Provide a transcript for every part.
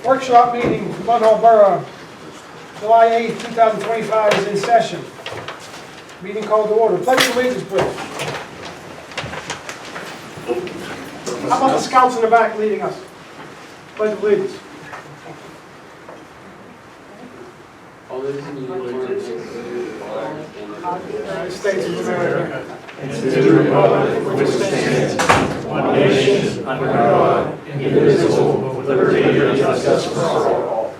Workshop meeting, Munhall Borough, July 8th, 2025 is in session. Meeting called to order. Pledge of allegiance, please. How about the scouts in the back leading us? Pledge of allegiance. United States of America. And to the republic for which it stands, one nation, under God, indivisible, with liberty and justice for all.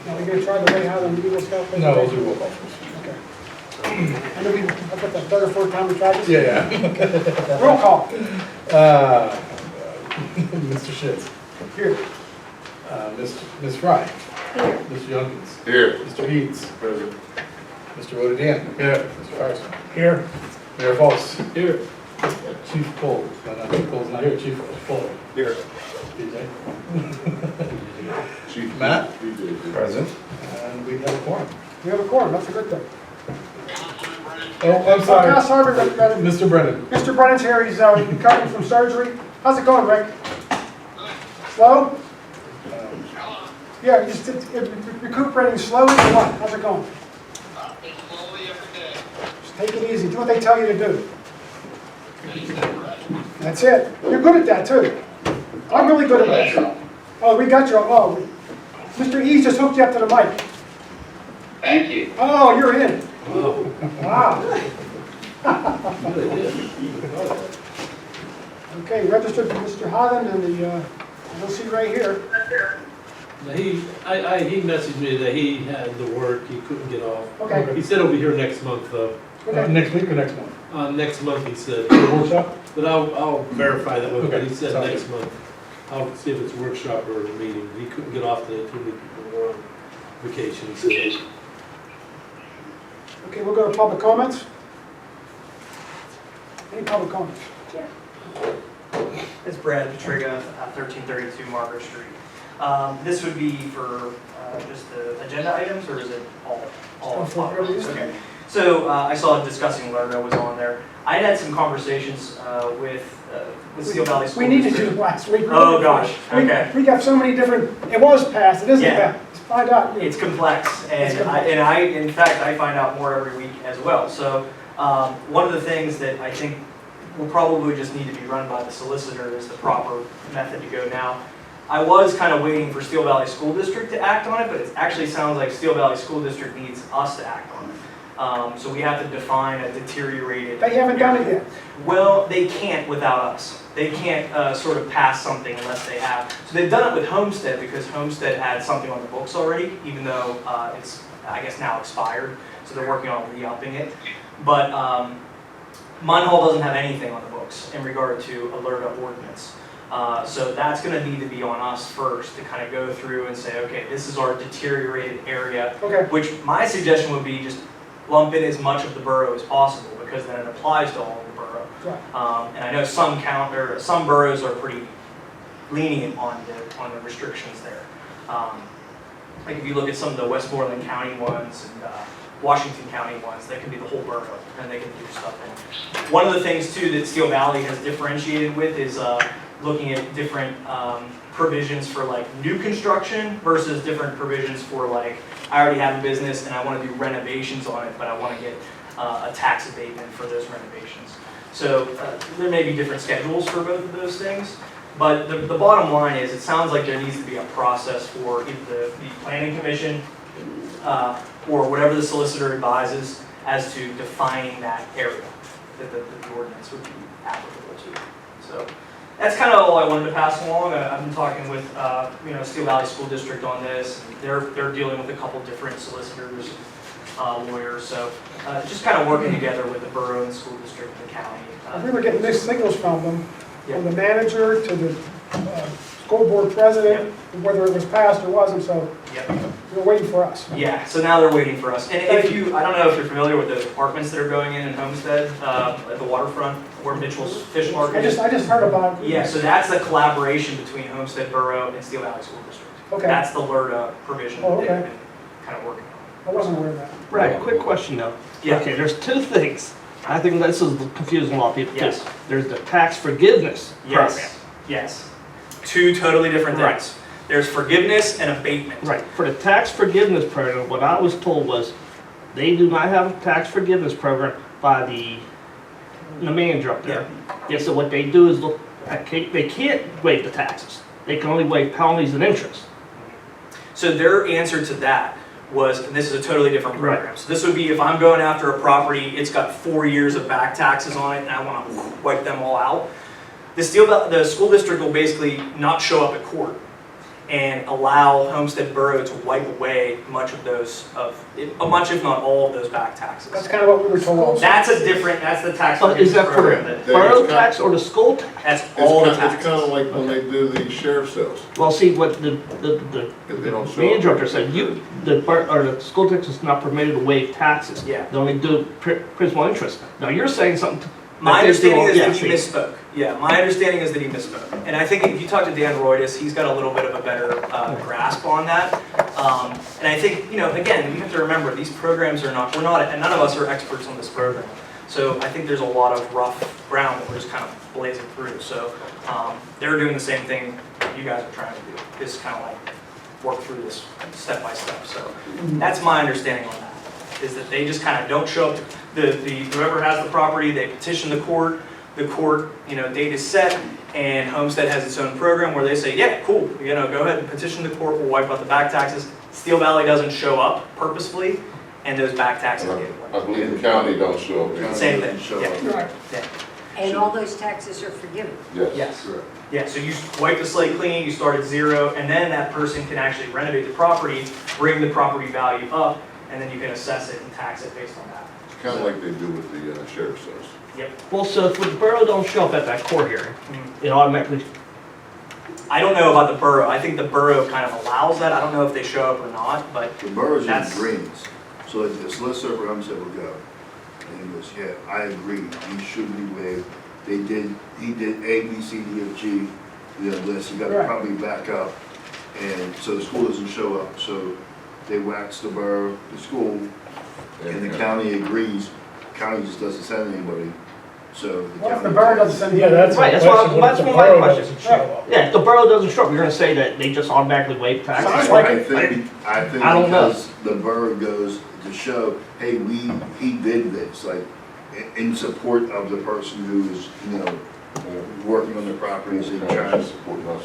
Are we going to try the way how the Eagle Scout? No, we'll do roll call. Okay. I know I've got the third or fourth time we tried this. Yeah. Roll call. Mr. Schitz. Here. Ms. Fry. Here. Mr. Youngkins. Here. Mr. Eads. Present. Mr. Rodadian. Here. Mr. Firestone. Here. Mayor Foss. Here. Chief Cole. No, Chief Cole's not here. Chief Fuller. Here. DJ. Chief Matt. Present. And we have a quorum. We have a quorum. That's a good thing. Oh, I'm sorry. Oh, sorry, Rick Brennan. Mr. Brennan. Mr. Brennan's here. He's recovering from surgery. How's it going, Rick? Slow? Yeah, just recuperating slowly or what? How's it going? Slowly every day. Just take it easy. Do what they tell you to do. That's it. You're good at that, too. I'm really good at that. Oh, we got you. Oh, Mr. East just hooked you up to the mic. Thank you. Oh, you're in. Wow. Okay, registered for Mr. Holland and the, you'll see right here. He messaged me that he had to work, he couldn't get off. Okay. He said he'll be here next month though. Okay. Next week or next month? Next month he said, The workshop? but I'll verify that with him, but he said Okay, next month. I'll see if it's a workshop or a meeting. He couldn't get off today, too many people were on vacation, so. Okay, we'll go to public comments. Any public comments? It's Brad Petriga, 1332 Margaret Street. This would be for just the agenda items, or is it all For everything. Okay. So I saw discussing Largo was on there. I had some conversations with Steel Valley School We needed District. to last week. Oh gosh, okay. We got so many different, it was passed, it isn't Yeah. passed. Let's find out. It's complex, and It's complex. in fact, I find out more every week as well. So one of the things that I think will probably just need to be run by the solicitor is the proper method to go now. I was kind of waiting for Steel Valley School District to act on it, but it actually sounds like Steel Valley School District needs us to act on it. So we have to define a deteriorated. They haven't done it yet. Well, they can't without us. They can't sort of pass something unless they have. So they've done it with Homestead because Homestead had something on the books already, even though it's, I guess, now expired. So they're working on re-upping it. But Munhall doesn't have anything on the books in regard to alerta ordinance. So that's going to need to be on us first to kind of go through and say, okay, this is our deteriorated area. Okay. Which my suggestion would be just lump in as much of the borough as possible, because then it applies to all of the borough. Right. And I know some boroughs are pretty lenient on the restrictions there. Like if you look at some of the Westmoreland County ones and Washington County ones, they can be the whole borough, and they can do stuff in. One of the things too that Steel Valley has differentiated with is looking at different provisions for like new construction versus different provisions for like, I already have a business and I want to do renovations on it, but I want to get a tax abatement for those renovations. So there may be different schedules for both of those things, but the bottom line is it sounds like there needs to be a process for either the planning commission or whatever the solicitor advises as to defining that area that the ordinance would be applicable to. So that's kind of all I wanted to pass along. I've been talking with Steel Valley School District on this. They're dealing with a couple different solicitors, lawyers. So just kind of working together with the borough and school district and the county. We were getting mixed signals from them, Yeah. from the manager to the school board president, whether it was passed or wasn't, so Yep. they're waiting for us. Yeah, so now they're waiting for us. And if you, I don't know if you're familiar with those apartments that are going in Homestead at the waterfront where Mitchell's Fish Market is. I just heard about it. Yeah, so that's the collaboration between Homestead Borough and Steel Valley School District. Okay. That's the LERTA provision Oh, that they've okay. been kind of working on. I wasn't aware of that. Right, quick question though. Yeah. Okay, there's two things. I think this is confusing a lot of people too. Yes. There's the tax forgiveness program. Yes, yes. Two totally different Right. things. There's forgiveness and abatement. Right, for the tax forgiveness program, what I was told was, they do not have a tax forgiveness program by the manager up there. Yeah, so what they do is look, they can't waive the taxes. They can only waive penalties and interest. So their answer to that was, and this is a totally different Right. program. So this would be if I'm going after a property, it's got 4 years of back taxes on it, and I want to wipe them all out. The school district will basically not show up at court and allow Homestead Borough to wipe away much if not all of those back taxes. That's kind of what we were told also. That's the tax So is forgiveness that for program. the borough tax or the school tax? That's all the It's kind taxes. of like when they do the sheriff sales, Well, see, what the if they don't show manager up up. there said, the school tax is not permitted to waive taxes. Yeah. They only do principal interest. Now, you're saying something. My understanding is that he Yeah, misspoke. Yeah, my understanding is that he misspoke. And I think if you talk to Dan Roydus, he's got a little bit of a better grasp on that. And I think, again, you have to remember, these programs are not, and none of us are experts on this program. So I think there's a lot of rough ground that we're just kind of blazing through. So they're doing the same thing you guys are trying to do, is kind of like work through this step by step. So that's my understanding on that, is that they just kind of don't show up. Whoever has the property, they petition the court, date is set, and Homestead has its own program where they say, yeah, cool, go ahead and petition the court, we'll wipe out the back taxes. Steel Valley doesn't show up purposefully, and those back taxes get I wiped. believe the county don't show up. either. Same thing, Show yeah. up. Right. Yeah. And all those taxes are forgiven. Yes. Yes. Correct. Yeah, so you wipe the slate clean, you start at zero, and then that person can actually renovate the property, bring the property value up, and then you can assess it and tax it based on that. It's kind of like they do with the sheriff sales. Yep. Well, so if the borough don't show up at that court hearing, it automatically, I don't know about the borough. I think the borough kind of allows that. I don't know if they show up or not, but The borough's in That's- agreements, so if the solicitor for Homestead will go, and he goes, yeah, I agree, he should be waived. He did A, B, C, D, F, G, the list, you gotta Right. probably back up. And so the school doesn't show up, so they wax the borough, the school, and the county agrees, county just doesn't send anybody, so the What if county. the borough doesn't send you? Yeah, that's Right, a that's what question, what if that's the what my borough question doesn't show up? yeah, if the borough doesn't show up, you're gonna say that they just automatically waive taxes? Sounds I like think I don't know. because the borough goes to show, hey, he did this, like, in support of the person who is, working on the properties and trying to Supporting us.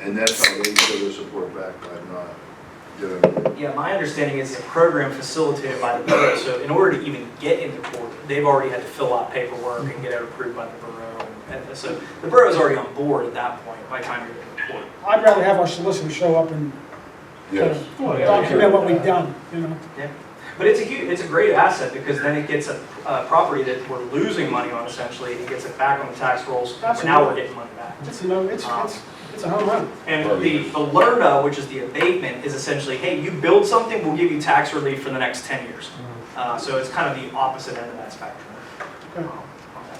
and that's how they show their support back by not doing it. yeah, my understanding is it's a program facilitated by the borough. So in order to even get into court, they've already had to fill out paperwork and get it approved by the borough. And so the borough's already on board at that point by the time you're in court. I'd rather have our solicitor show up and Yes. document what we've done, But it's a great asset because then it gets a property that we're losing money on essentially. It gets it back on the tax rolls. But now we're getting money back. It's a home run. And the LERNA, which is the abatement, is essentially, hey, you build something, we'll give you tax relief for the next 10 years. So it's kind of the opposite end of that spectrum. Okay.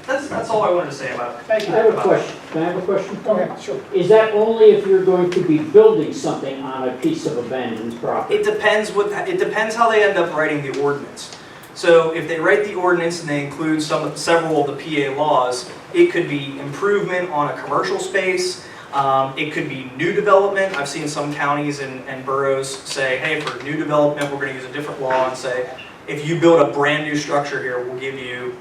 That's all I wanted to say about it. Thank you. I have a question. Can I have a question? Go ahead, sure. Is that only if you're going to be building something on a piece of abandoned property? It depends how they end up writing the ordinance. So if they write the ordinance and they include several of the PA laws, it could be improvement on a commercial space. It could be new development. I've seen some counties and boroughs say, hey, for new development, we're going to use a different law and say, if you build a brand new structure here, we'll give you,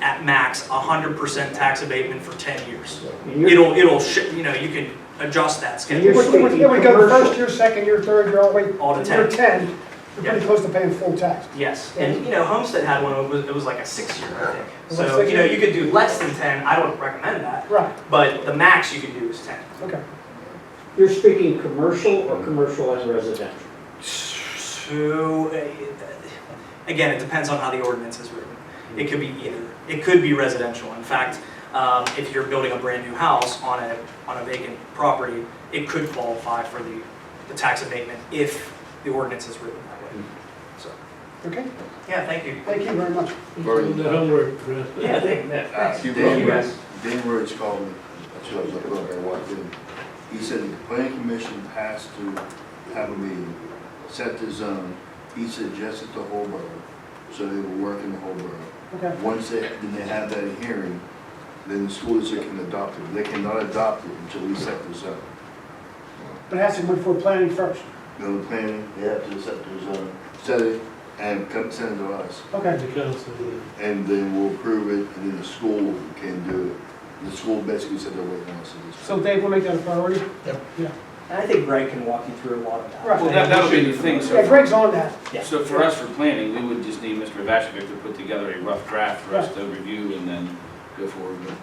at max, 100% tax abatement for 10 years. You can adjust that schedule. It would go first year, second year, third year, all the way All to to year 10. 10. You're pretty close to paying full tax. Yes, and Homestead had one, it was like a 6-year, I think. Was it So, 6 years? you could do less than 10, I don't recommend that, Right, but the max you could do is 10. okay. You're speaking commercial or commercial and residential? So, again, it depends on how the ordinance is written. It could be either. It could be residential. In fact, if you're building a brand new house on a vacant property, it could qualify for the tax abatement if the ordinance is written that way. So, Okay, yeah, thank you. thank you very much. The homework, Chris. Yeah, thanks. Dan, you guys. Dan Rhodes called me, that's what I was looking over there, walked in. He said the planning commission has to have a meeting, set the zone. He suggested the whole borough, so they will work in the whole borough. Okay, Once they have that hearing, then the school district can adopt it. They cannot adopt it until we set this up. but it has to go before planning first. Go to planning, they have to set it and send it to us. Okay, The council, And then we'll approve it, and then the school can do it. The school basically said they're waiting on us at this point. so Dave will make that a priority? Yep. Yeah, And I think Greg can walk you through a lot of that. Right. Well, that'll be the thing, yeah, so, Greg's on that. Yeah. so for us for planning, we would just need Mr. Vachevic to put together a rough draft for us to review and then go forward with.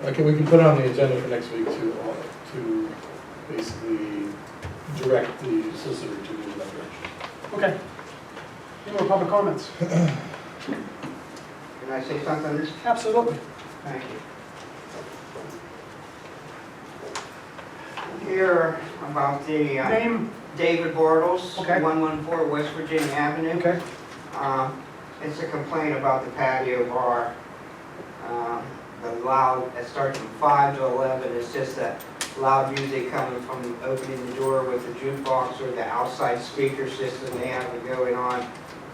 Okay, we can put it on the agenda for next week to basically direct the solicitor to move in that direction. Okay. Any more public comments? Can I say something? Absolutely. Thank you. Here about the Name, David Bortles, Okay. 114 West Virginia Avenue. okay, It's a complaint about the patio bar. The loud, it starts from 5 to 11. It's just that loud music coming from opening the door with the jukebox or the outside speaker system they have going on.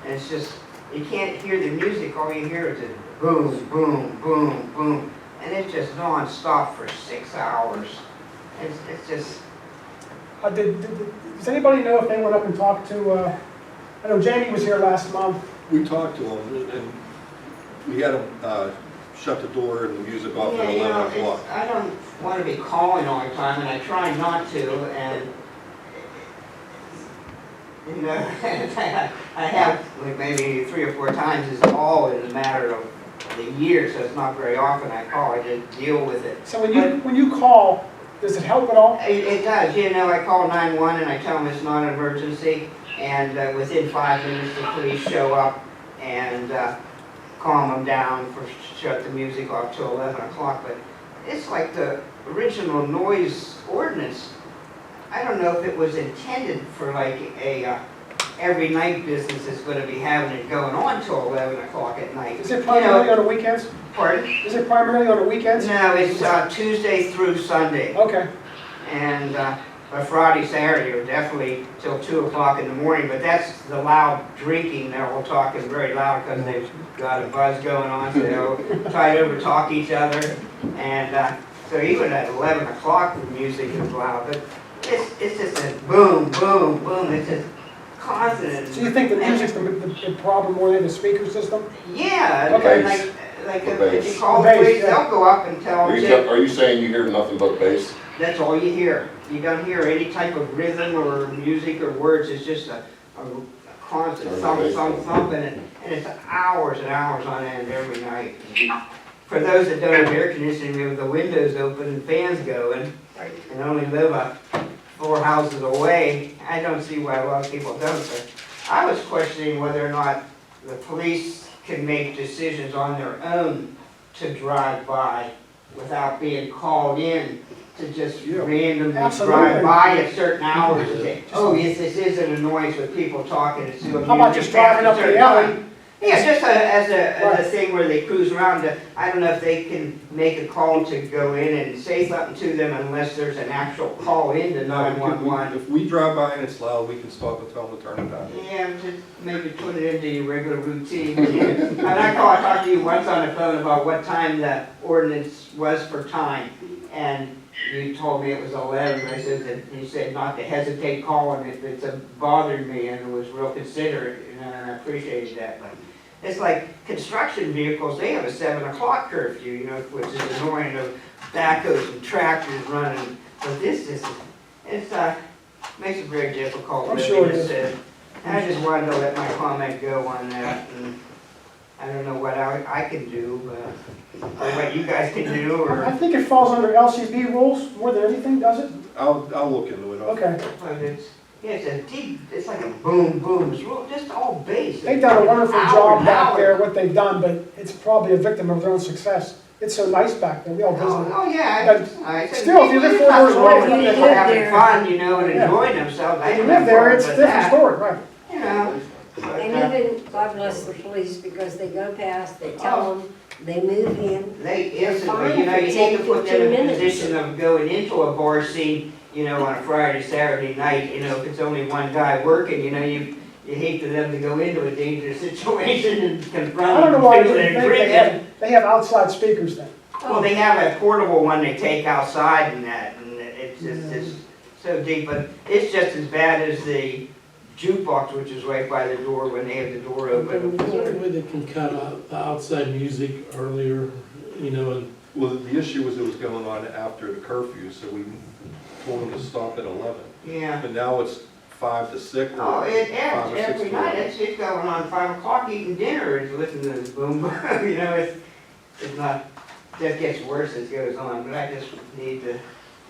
And it's just, you can't hear the music. All you hear is a boom, boom, boom, boom. And it's just non-stop for 6 hours. It's just, does anybody know if they went up and talked to, I know Jamie was here last month. We talked to him, and we had him shut the door and the music off yeah, at you know, 11 o'clock. I don't want to be calling all the time, and I try not to, and, you know, I have like maybe 3 or 4 times. It's all in a matter of the year, so it's not very often I call. I just deal with it. So when you call, does it help at all? It does, you know, I call 911 and I tell them it's not an emergency, and within 5 minutes the police show up and calm them down, shut the music off till 11 o'clock, but it's like the original noise ordinance. I don't know if it was intended for like a every night business is going to be having it going on till 11 o'clock at night. Is it primarily on the weekends? Pardon? Is it primarily on the weekends? No, it's Tuesday through Sunday. Okay, And but Friday, Saturday are definitely till 2 o'clock in the morning, but that's the loud drinking. They're all talking very loud because they've got a buzz going on, so they'll try to overtalk each other. And so even at 11 o'clock the music is loud, but it's just a boom, boom, boom. It's just constant. so you think the music's the problem more than the speaker system? Yeah, Okay. like The if you bass. call The the bass, police, yeah. they'll go up and tell them. Are you saying you hear nothing but bass? That's all you hear. You don't hear any type of rhythm or music or words. It's just a constant thump, thump, thump, and it's hours and hours on end every night. For those that don't have air conditioning, we have the windows open and fans going, and only live 4 houses away. I don't see why a lot of people don't, but I was questioning whether or not the police can make decisions on their own to drive by without being called in to just randomly Absolutely. drive by at certain hours and say, oh, yes, this is an annoyance with people talking. It's still How about just driving up to the alley? Yeah, just as a thing where they cruise around. I don't know if they can make a call to go in and say something to them unless there's an actual call in to 911. If we drive by and it's loud, we can stop and tell them to turn it down. Yeah, just maybe put it into your regular routine. And I talked to you once on the phone about what time the ordinance was for time, and you told me it was 11. I said that you said not to hesitate calling if it's bothered me, and it was real considerate, and I appreciated that. But it's like construction vehicles; they have a 7 o'clock curfew, you know, which is annoying. Of backhoes and tractors running, but this is makes it very difficult. I'm sure it living is. this, and I just wanted to let my comment go on that. And I don't know what I can do, or what you guys can do, or. I think it falls under LCB rules more than anything, does it? I'll look into it. Okay. But it's a deep, it's like a boom, boom, it's just all bass. They've done a wonderful Hour job and back hour. there, what they've done, but it's probably a victim of their own success. It's so nice back there, we all visit it. Oh, yeah. But I said, still, if you live there's 4 doors nothing wrong away, with you people live having there. fun, you know, and Yeah. enjoying themselves. I If you have live no there, problem it's a with different that. story, right? You know. but, And even, God bless the police, because they go past, they tell them, they move in. They They're instantly, fine you know, if you it's hate to 10, put them in 15 a minutes. position of going into a bar scene, you know, on a Friday, Saturday night, you know, if it's only one guy working, you know, you you hate for them to go into a dangerous situation and confront. I don't know why people they that think agree. they have outside speakers then. Well, they have a portable one they take outside and that, and it's just, it's so deep, but it's just as bad as the jukebox, which is right by the door when they have the door open. Is there any way they can cut out the outside music earlier, you know, and Well, the issue was it was going on after the curfew, so we told them to stop at 11. Yeah. But now it's 5 to 6. or Oh, it 5 ends or 6 every to night, 11. it's going on 5 o'clock eating dinner, it's listening to this boom, you know, it's not, just gets worse as it goes on, but I just need to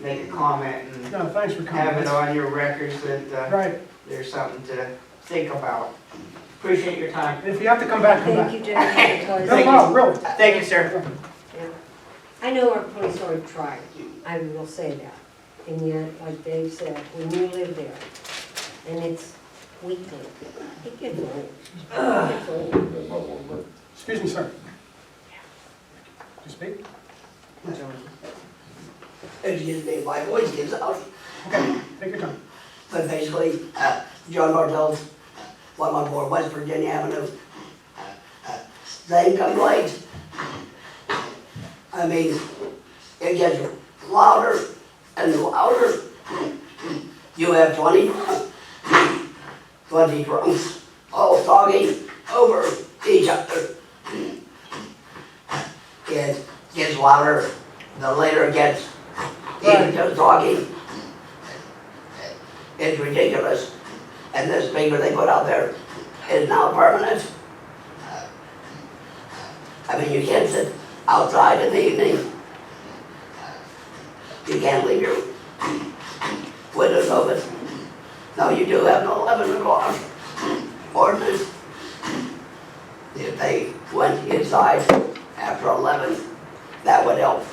make a comment and No, thanks for coming. have it on your records that, Right. there's something to think about. Appreciate your time. And if you have to come back, come Thank you, back. Jennifer, because. No problem, really. Thank you, sir. Yeah. I know our police are trying, I will say that. And yet, like Dave said, when you live there, and it's weekly, it gets old. It gets old. Excuse me, sir. You speak? Excuse me, my voice gives out. Okay, take your time. But basically, John Bartels, 114 West Virginia Avenue. Same complaint. I mean, it gets louder and louder. You have 20 drunks all talking over each other. It gets louder the later it gets. Even just talking. It's ridiculous. And this speaker they put out there is now permanent. I mean, you can't sit outside in the evening. You can't leave your windows open. No, you do have an 11 o'clock ordinance. If they went inside after 11, that would help.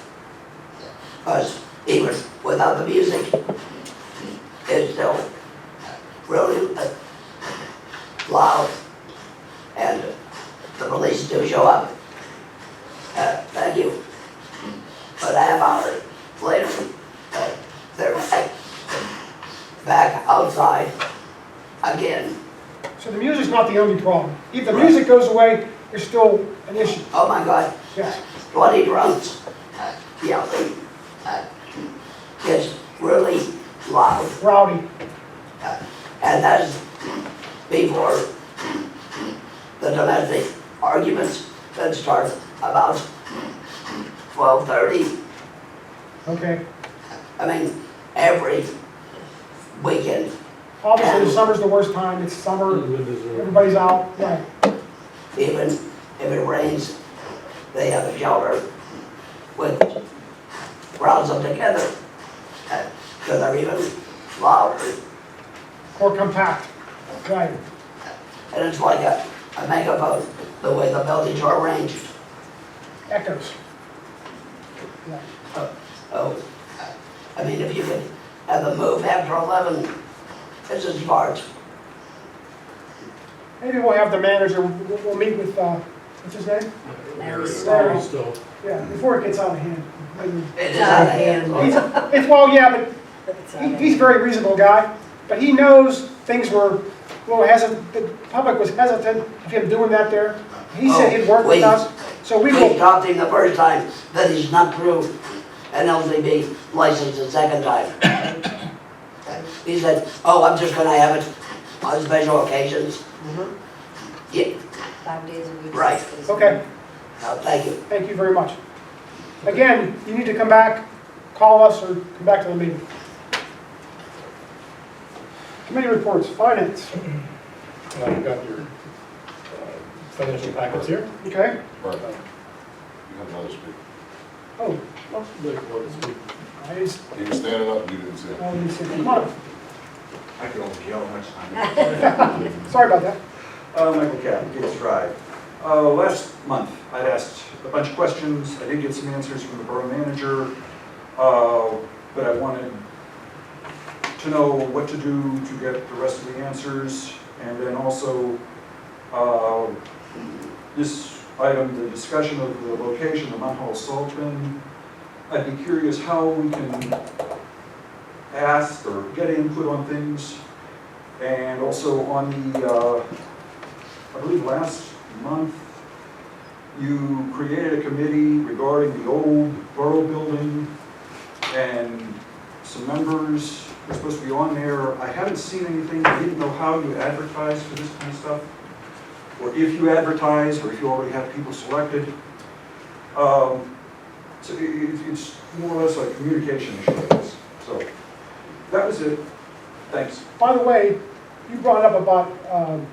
Because even without the music, it's still really loud. And the police do show up. Thank you. But a half hour later, they're back outside again. So the music's not the only problem. If the music goes away, there's still an issue. Oh my God. Yes. 20 drunks yelling. It's really loud. Rowdy. And that's before the domestic arguments that start about 12:30. Okay. I mean, every weekend. Obviously, the summer's the worst time. It's summer. Everybody's out. Right. Even if it rains, they have a shelter with crowds them together. So they're even louder. Or compact. Right. And it's like a megaphone, the way the buildings are arranged. Echoes. Yeah. Oh, I mean, if you could have them move after 11, this is smart. Maybe we'll have the manager, we'll meet with, what's his name? Larry. still? Yeah, before it gets out of hand. Maybe- It is out of hand. It's, well, yeah, but he's a very reasonable guy, but he knows things were a little hesitant, the public was hesitant of him doing that there. He said he'd work with us, so we We will, talked to him the first time that he's not through an LCB license the second time. He said, oh, I'm just gonna have it on special occasions. Yeah, 5 days a week. Right. 6 days. okay, thank you. thank you very much. Again, you need to come back, call us, or come back to the meeting. Committee reports, finance, Now you've got your financial packets here. okay? Right. You have another speaker. Oh, Like, what is it? I just, He was standing up, you didn't see him. let me see, come on. I can only yell much time. Sorry about that. Michael Cap, Gates Drive. Last month, I'd asked a bunch of questions. I did get some answers from the borough manager, but I wanted to know what to do to get the rest of the answers. And then also, this item, the discussion of the location of Munhall Saltman. I'd be curious how we can ask or get input on things And also on the, I believe last month, you created a committee regarding the old borough building, and some members were supposed to be on there. I haven't seen anything. I didn't know how you advertise for this kind of stuff, or if you advertise, or if you already have people selected. So it's more or less like a communication issue, I guess. So that was it. Thanks. By the way, you brought up about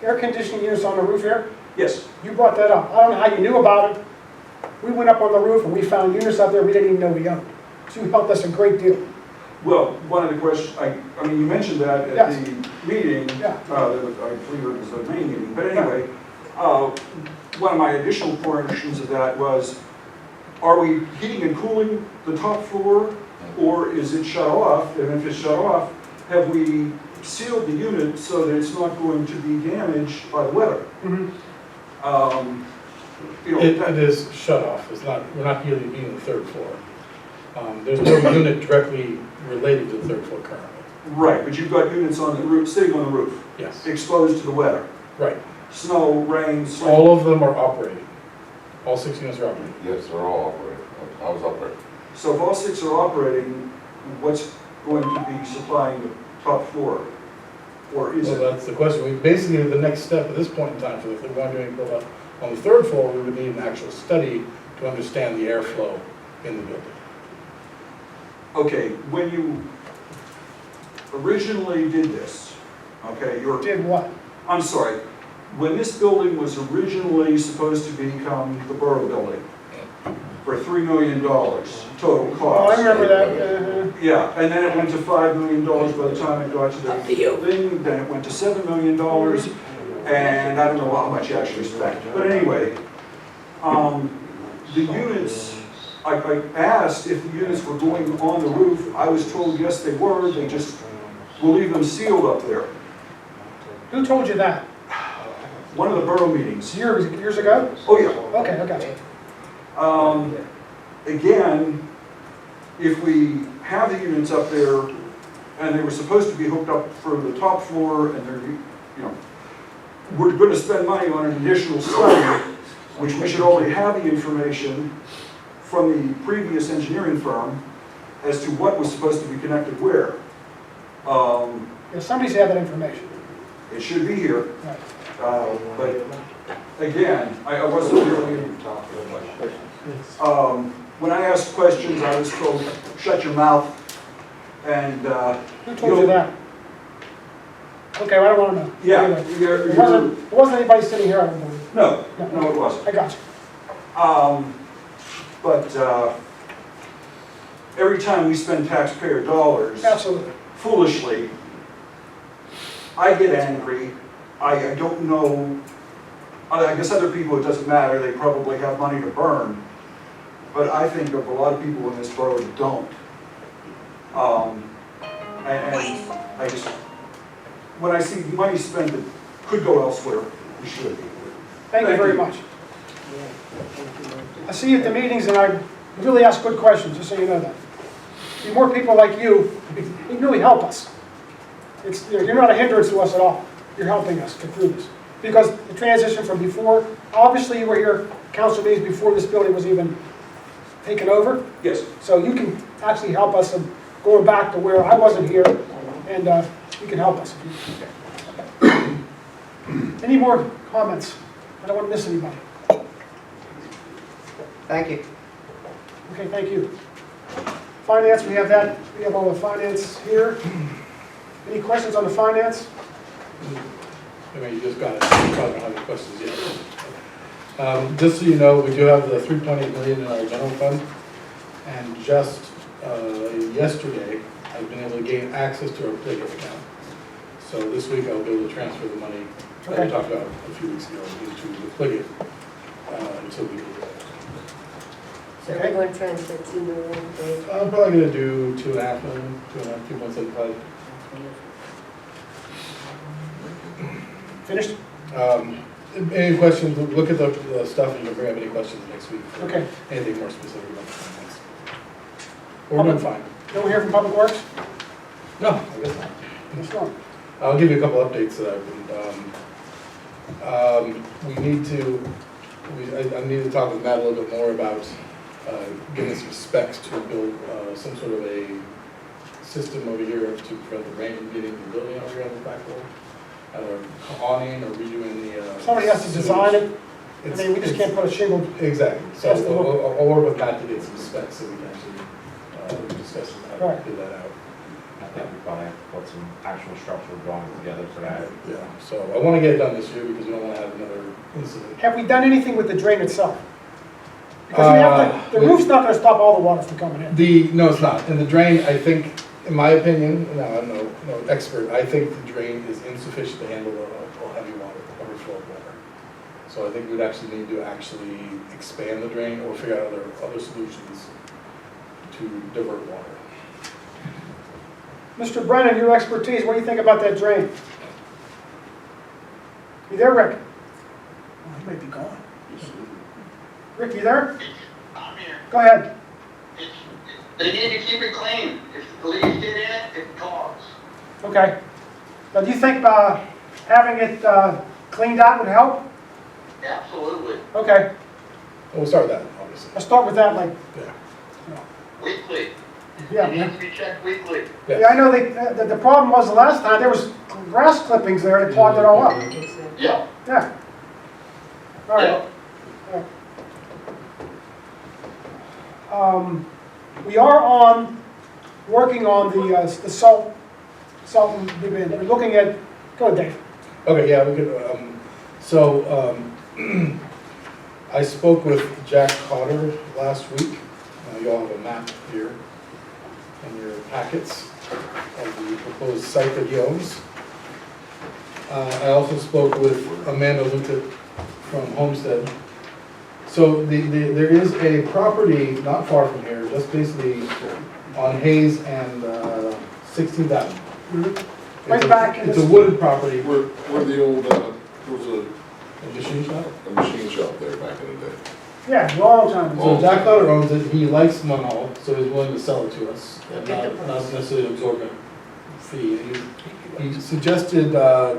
air conditioning units on the roof here. Yes. You brought that up. I don't know how you knew about it. We went up on the roof and we found units out there we didn't even know we owned. So you helped us a great deal. Well, one of the questions, I mean, you mentioned that at Yes. the meeting. Yeah. I believe it was the main meeting. But anyway, one of my additional portions of that was, are we heating and cooling the top floor, or is it shut off? And if it's shut off, have we sealed the unit so that it's not going to be damaged by the weather? You know, It is shut off, it's not, we're not really being the third floor. There's no unit directly related to the third floor currently. right, but you've got units on the roof, sitting on the roof, Yes, exposed to the weather. right. Snow, rain, sleet. All of them are operating. All 6 units are operating. Yes, they're all operating. I was up there. So if all 6 are operating, what's going to be supplying the top floor? Or is So it? that's the question. We basically, the next step at this point in time, for if we're going to build up on the third floor, we would need an actual study to understand the airflow in the building. Okay, when you originally did this, okay, Did what? I'm sorry, when this building was originally supposed to become the borough building for $3 million total cost. Oh, I remember that. Yeah, and then it went to $5 million by the time it got to the thing, then it went to $7 million, and I don't know how much you actually spent. But anyway, the units, I asked if the units were going on the roof. I was told yes, they were. They just will leave them sealed up there. Who told you that? One of the borough meetings. Years ago? Oh, yeah. Okay, I got you. Again, if we have the units up there, and they were supposed to be hooked up for the top floor, and they're, you know, we're going to spend money on an additional study, which we should already have the information from the previous engineering firm as to what was supposed to be connected where. Yeah, somebody's had that information. It should be here, Right. but again, I wasn't really. When I asked questions, I was told, shut your mouth, and. Who told you that? Okay, well, I don't want to know. Yeah, Anyway, it wasn't anybody sitting here, I don't believe. No, it wasn't. I got you. But every time we spend taxpayer dollars Absolutely. foolishly, I get angry. I don't know, I guess other people it doesn't matter, they probably have money to burn. But I think of a lot of people in this borough that don't. And I just, when I see money spent that could go elsewhere, we should. Thank you very much. I see you at the meetings and I really ask good questions, just so you know that. See, more people like you really help us. You're not a hindrance to us at all. You're helping us get through this. Because the transition from before, obviously you were here, council meetings before this building was even taken over. Yes. So you can actually help us in going back to where I wasn't here, and you can help us. Any more comments? I don't want to miss anybody. Thank you. Okay, thank you. Finance, we have that. We have all the finance here. Any questions on the finance? I mean, you just got it, you probably don't have any questions yet. Just so you know, we do have the 3.8 million in our general fund, and just yesterday, I've been able to gain access to our Pliget account. So this week, I'll be able to transfer the money that we talked about a few weeks ago into the Pliget, until we do that. So we're going to transfer 2 million. I'm probably going to do 2.5 million, 2.75. Finished? Any questions, look at the stuff and you can bring up any questions next week. Okay. Anything more specific about the finance. We're doing fine. No one here from Public Works? No, I guess not. Yes, no. I'll give you a couple updates that I've been, I need to talk with Matt a little bit more about, giving some specs to build, some sort of a system over here to prevent the rain from getting the building over here on the back wall. Either awning or redoing the, Somebody has to design it, I It's- mean, we just can't put a shingle. Exactly, so Yes, the I'll work with Matt to get some specs so we can actually, discuss how Right. to do that out. I think we probably have to put some actual structural drawings together for that. Yeah, so I wanna get it done this year because we don't wanna have another incident. Have we done anything with the drain itself? Because we have to, the roof's not gonna stop all the water from coming in. No, it's not, and the drain, I think, in my opinion, no, I'm no expert, I think the drain is insufficient to handle a heavy water, overflow of water. So I think we'd actually need to actually expand the drain or figure out other solutions to divert water. Mr. Brennan, your expertise, what do you think about that drain? You there, Rick? Oh, he might be gone. Rick, you there? I'm here. Go ahead. They need to keep it clean. If the leaves get in it, it clogs. Okay. Now, do you think having it cleaned out would help? Absolutely. Okay, We'll start with that, obviously. let's start with that, like, Yeah. Weekly. yeah. It needs to be checked weekly. Yeah, I know the problem was the last time, there was grass clippings there that clogged it all up. Yeah. Yeah. All right. We are working on the salt and we're looking at, go ahead, Dave. Okay, yeah, we could, I spoke with Jack Cotter last week. You all have a map here in your packets of the proposed site that he owns. I also spoke with Amanda Lutet from Homestead. So there is a property not far from here, just basically on Hayes and 16th Avenue. Right back in It's this- a wooded property. Where the old, there was A machine shop? a machine shop there back in the day. Yeah, long time ago. So Jack Cotter owns it, he likes Munhall, so he's willing to sell it to us, and not necessarily absorb a fee. He suggested,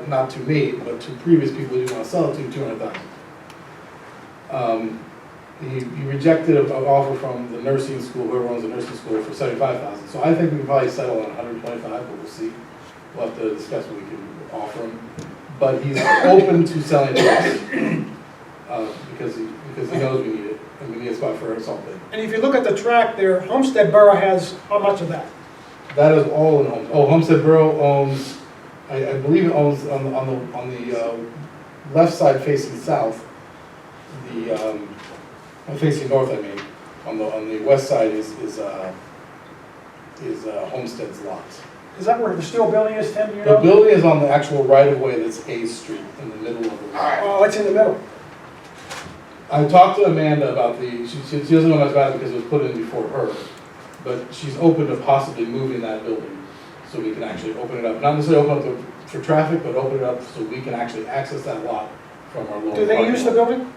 not to me, but to previous people who want to sell it to, 200,000. He rejected an offer from the nursing school, whoever owns the nursing school, for 75,000. So I think we can probably settle on 125, but we'll see. We'll have to discuss what we can offer him. But he's open to selling to us, because he knows we need it, and we need a spot for a salt bin. And if you look at the track there, Homestead Borough has how much of that? That is all in Homestead. Oh, Homestead Borough owns, I believe it owns on the left side facing south, facing north, I mean. On the west side is Homestead's lot. Is that where the steel building is, Tim, do you The know? building is on the actual right-of-way that's Hayes Street, in the middle of the road. Oh, it's in the middle. I talked to Amanda about she doesn't know much about it because it was put in before her, but she's open to possibly moving that building so we can actually open it up. Not necessarily open up for traffic, but open it up so we can actually access that lot from our lower. Do they use the building?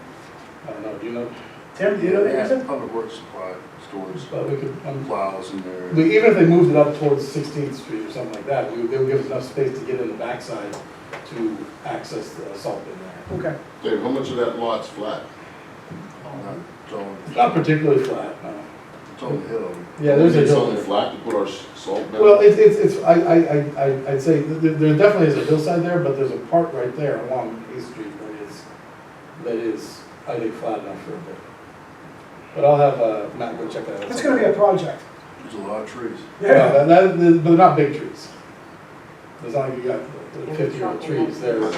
I don't know, do you know? Tim, do you know they use it? Public Works supply, storage, But we could, plows in there. even if they moved it up towards 16th Street or something like that, they would give us enough space to get in the backside to access the salt bin there. Okay. Dave, how much of that lot's flat? It's not particularly flat, no. It's on the hill. Yeah, there's a Need hill something there. flat to put our salt bin? Well, I'd say there definitely is a hillside there, but there's a part right there along East Street that is, I think, flat enough for a bit. But I'll have Matt go check that out. It's gonna be a project. There's a lot of trees. Yeah. But they're not big trees. It's not like you got 50-year-old trees there.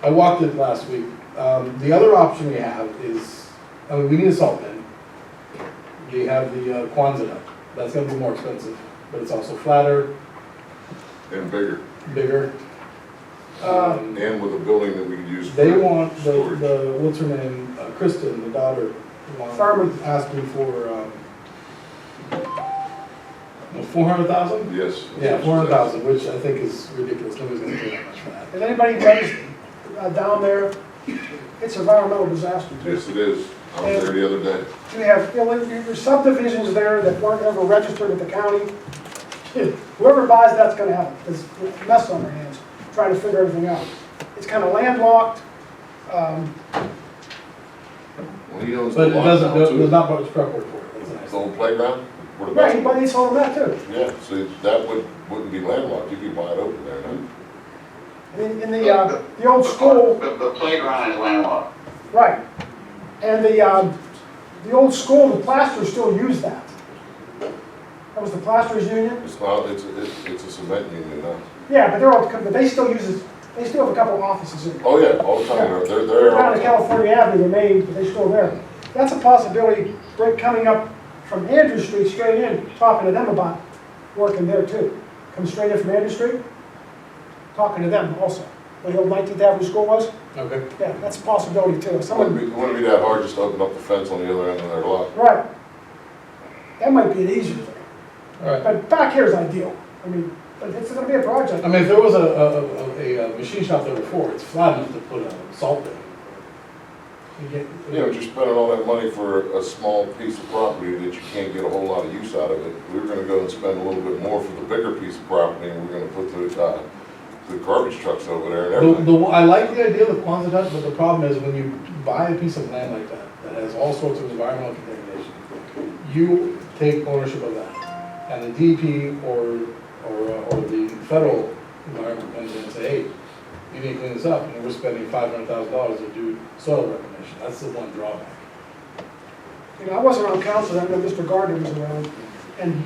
I walked it last week. The other option we have is, we need a salt bin. We have the Kwanzaa duct. That's gonna be more expensive, but it's also flatter, And bigger, bigger. and with a building that we could use. They for want, storage. the what's her name, Kristen, the daughter, Farmer. asked me for, 400,000? Yes. Yeah, 400,000, which I think is ridiculous. Nobody's gonna pay that much for that. Has anybody noticed down there, it's environmental disaster. Yes, it is. I was there the other day. You have, there's subdivisions there that weren't ever registered with the county. Whoever buys that's gonna have this mess on their hands, trying to figure everything out. It's kind of landlocked. Well, he owns the But it lot doesn't, now, too. there's not much prep work for it, that's a nice The thing. old playground, where the Right, basketball. but he sold them that too. Yeah, so that wouldn't be landlocked, you could buy it open there, no? In the old school, The playground is landlocked. right. And the old school, the plasters still use that. That was the plasters union. It's not, it's a cement union now. Yeah, but they're all, but they still use it, they still have a couple of offices in there. Oh, yeah, all the time, they're They're all down the to time. California Avenue, they may, but they're still there. That's a possibility, right, coming up from Andrew Street straight in, talking to them about working there too. Come straight in from Andrew Street, talking to them also. Where the old 19th Avenue school was, Okay. yeah, that's a possibility too. It Someone, wouldn't be that hard just to open up the fence on the other end of their lot. right. That might be an easier thing. All right. But back here is ideal. I mean, but it's gonna be a project. I mean, if there was a machine shop there before, it's flat enough to put a salt bin. You get, You know, you're spending all that money for a small piece of property that you can't get a whole lot of use out of it. We were gonna go and spend a little bit more for the bigger piece of property, and we're gonna put the garbage trucks over there and everything. I like the idea of the Quonset hut, but the problem is when you buy a piece of land like that, that has all sorts of environmental contamination, you take ownership of that. And the DEP or the federal environment comes in and say, hey, you need to clean this up, and we're spending $500,000 to do soil reclamation. That's the one drawback. You know, I wasn't on council, I know Mr. Gardner was around, and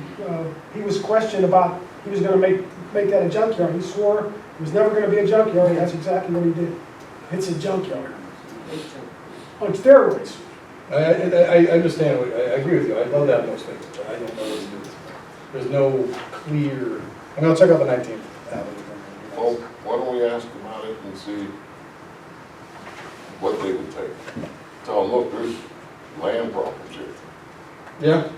he was questioned about, he was gonna make that a junkyard. He swore it was never gonna be a junkyard, and that's exactly what he did. It's a junkyard. On steroids. I understand, I agree with you, I'd love to have those things, but I don't know what to do. There's no clear, I mean, I'll check out the 19th Avenue. Well, why don't we ask about it and see what they would take? Tell them, look, there's land problems here. Yeah,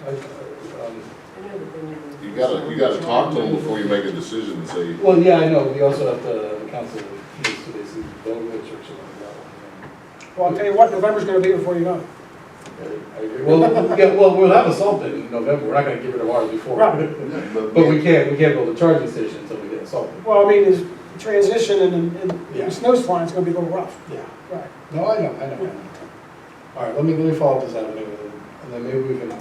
You gotta talk to them before you make a decision and say, well, yeah, I know, we also have to, the council needs to basically vote which or something like that. Well, I'll tell you what, November's gonna be before you know. I agree. Well, yeah, well, we'll have a salt bin in November, we're not gonna get rid of ours before. Right. But we can't build a charging station until we get a salt bin. Well, I mean, his transition and Yeah. the snow's flying, it's gonna be a little rough. Yeah. Right. No, I know. All right, let me follow up this avenue, and then maybe we can, does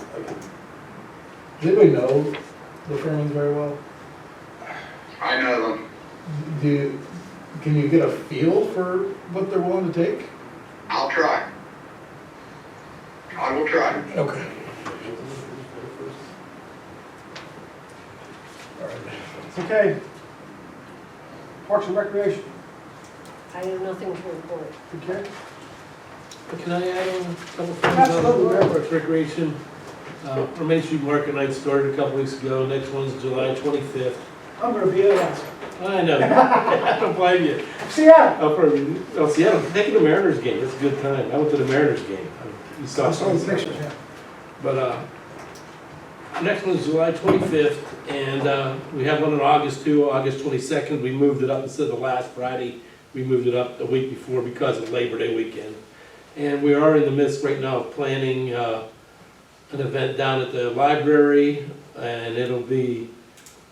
anybody know the Fairmans very well? I know them. Can you get a feel for what they're willing to take? I'll try. I will try. Okay. All right. Okay. Parks and Recreation, I have nothing to report. okay? Can I add on a couple things on Absolutely. Parks Recreation? Our Main Street Market Night started a couple weeks ago, next one's July 25th. I'm gonna be in that. I know, I don't blame you. Seattle. Seattle, take the Mariners game, it's a good time. I went to the Mariners game. You saw I saw the some pictures, yeah. But, next one's July 25th, and we have one on August 2, August 22nd. We moved it up instead of the last Friday. We moved it up the week before because of Labor Day weekend. And we are in the midst right now of planning an event down at the library, and it'll be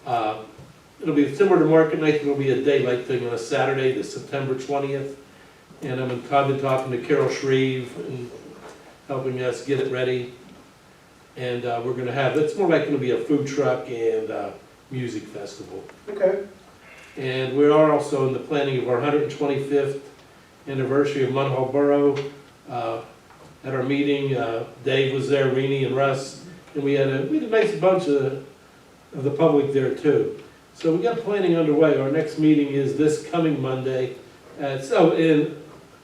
similar to Market Night. It'll be a daylight thing on a Saturday, the September 20th. And I've been talking to Carol Shreve and helping us get it ready. And we're gonna have, it's more like gonna be a food truck and music festival. Okay. And we are also in the planning of our 125th anniversary of Munhall Borough. At our meeting, Dave was there, Rini and Russ, and we had a nice bunch of the public there too. So we got planning underway. Our next meeting is this coming Monday. And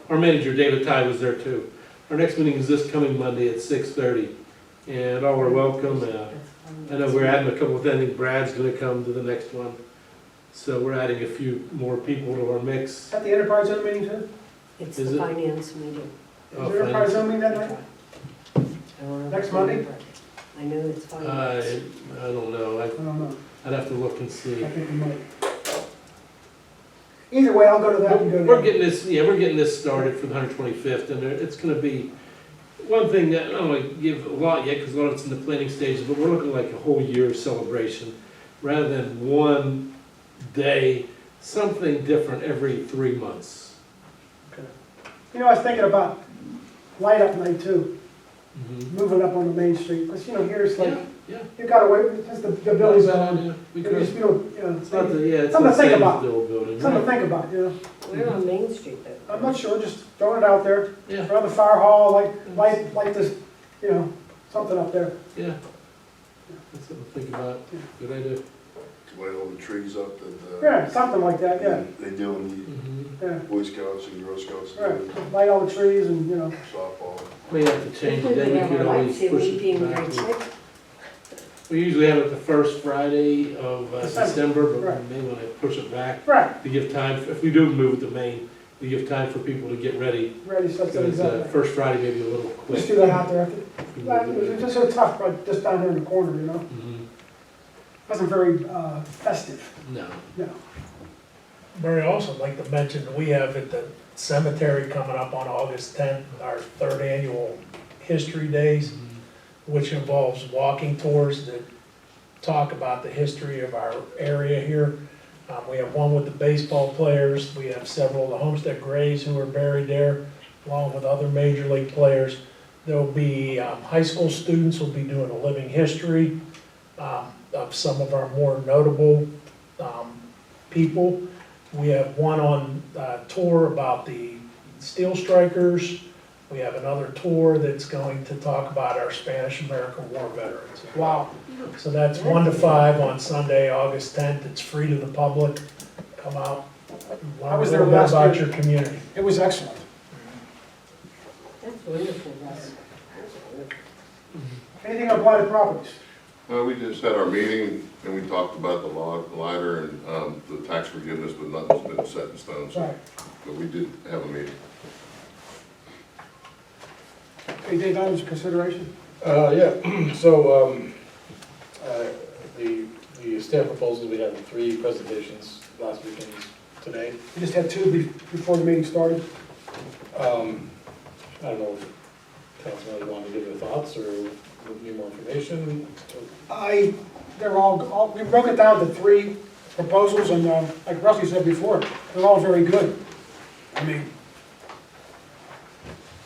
our manager, David Ty, was there too. Our next meeting is this coming Monday at 6:30. And all are welcome. I know we're adding a couple of things. I think Brad's gonna come to the next one. So we're adding a few more people to our mix. At the Enterprise Zone meeting too? It's Is the it? finance meeting. Is there Enterprise Zone meeting that night? I don't know. Next Monday? I know it's finance. I don't know. I don't know. I'd have to look and see. I think we might. Either way, I'll go to that and go to We're that. getting this started for the 125th, and it's gonna be, one thing that, I don't want to give a lot yet, because a lot of it's in the planning stages, but we're looking like a whole year celebration. rather than one day, something different every 3 months. You know, I was thinking about light up night too, Mhm. moving up on the main street, because, you know, here it's like, Yeah, you gotta wait, because the building's on. yeah, You because just, you know, it's not the, yeah, it's something the to think same about. as the old building. Something to right? think about, you know. Where on Main Street though? I'm not sure, just throwing it out there, Yeah, around the fire hall, like this, you know, something up there. yeah. That's something to think about. Good idea. Light all the trees up that, Yeah, something like that, yeah, they do in Mhm. yeah, the Boy Scouts and Girl Scouts, right. Light all the trees and, you know, softball. May have to change the day, we could always push it back. We usually have it the first Friday of December, but Right. we may want to push it back right, to give time, if we do move it to Maine, to give time for people to get ready. ready, so Because first Friday may be a little quick. Just do that out there. It's just so tough, right, just down here in the corner, you know? Mhm. Wasn't very festive, No. you know. Mary, also like to mention, we have at the cemetery coming up on August 10th, our third annual History Days, which involves walking tours that talk about the history of our area here. We have one with the baseball players, we have several of the Homestead Grays who are buried there, along with other major league players. There'll be, high school students will be doing a living history of some of our more notable people. We have one on tour about the Steel Strikers. We have another tour that's going to talk about our Spanish-American War veterans. Wow. So that's 1 to 5 on Sunday, August 10th. It's free to the public. Come out, I learn a was there little bit last about year. your community. It was excellent. That's wonderful, Russ. Anything on blighted properties? We just had our meeting and we talked about the ladder and the tax forgiveness, but nothing's been set in stone, so, Right. but we did have a meeting. Okay, Dave, items of consideration? Yeah, so, the staff proposals, we had 3 presentations last week and today. We just had 2 before the meeting started. I don't know if councilman wanted to give their thoughts or need more information. They're all, we broke it down to 3 proposals, and like Rusty said before, they're all very good. I mean,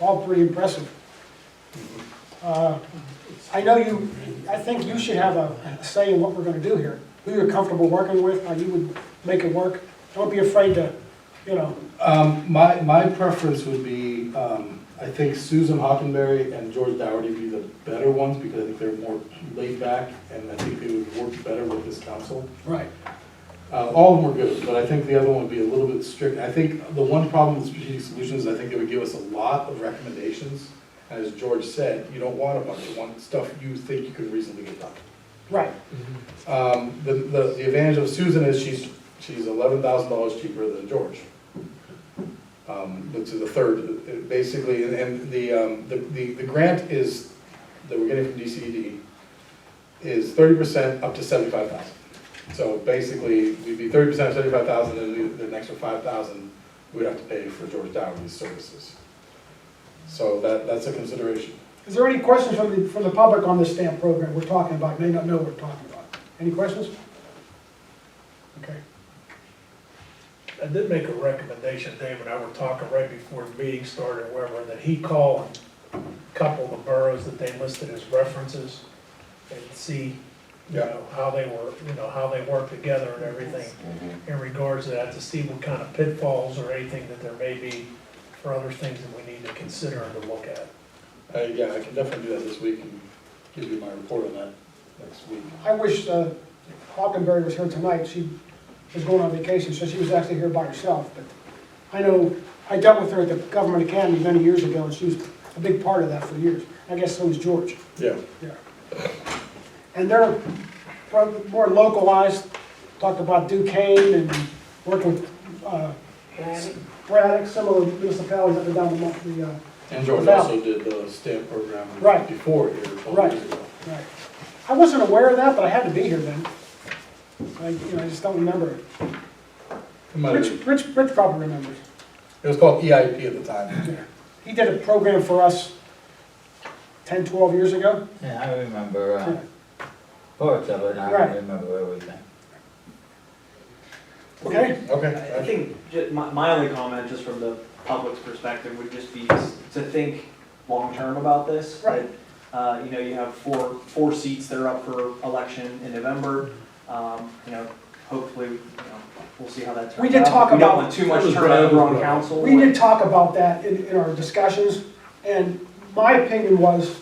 all pretty impressive. I know I think you should have a say in what we're gonna do here, who you're comfortable working with, how you would make it work. Don't be afraid to, you know. My preference would be, I think Susan Hockenberry and George Dougherty would be the better ones, because I think they're more laid back, and I think they would work better with this council. Right. All of them were good, but I think the other one would be a little bit strict. I think the one problem with Strategic Solutions, I think they would give us a lot of recommendations. As George said, you don't want a bunch, you want stuff you think you could reasonably get done. Right. The advantage of Susan is she's $11,000 cheaper than George. Which is a third, basically, and the grant is, that we're getting from DCED, is 30% up to $75,000. So basically, we'd be 30% of $75,000, and the extra $5,000 we'd have to pay for George Dougherty's services. So that's a consideration. Is there any questions from the public on this stamp program we're talking about? May not know what we're talking about. Any questions? Okay. I did make a recommendation, Dave and I were talking right before the meeting started, or whatever, that he call a couple of the boroughs that they listed as references and see, you know, how they were, how they work together and everything in regards to that, to see what kind of pitfalls or anything that there may be for other things that we need to consider and to look at. Yeah, I can definitely do that this week and give you my report on that next week. I wish Hockenberry was here tonight. She was going on vacation, so she was actually here by herself. But I know, I dealt with her at the Government Academy many years ago, and she was a big part of that for years. I guess so was George. Yeah. Yeah. And they're more localized, talked about Duquesne and working with Braddock, some of the municipalities up and down the And George valley. also did the stamp program Right. before here, 12 Right. years ago. Right. I wasn't aware of that, but I had to be here then. I just don't remember it. Rich probably remembers. It was called EIP at the time. Yeah. He did a program for us 10, 12 years ago. Yeah, I remember. parts of it, I Right. don't remember everything. Okay? Okay. I think my only comment, just from the public's perspective, would just be to think long-term about this. Right. That, you have four seats that are up for election in November. Hopefully, we'll see how that turns out. We did talk We don't about- want too much turnover on council. We did talk about that in our discussions, and my opinion was,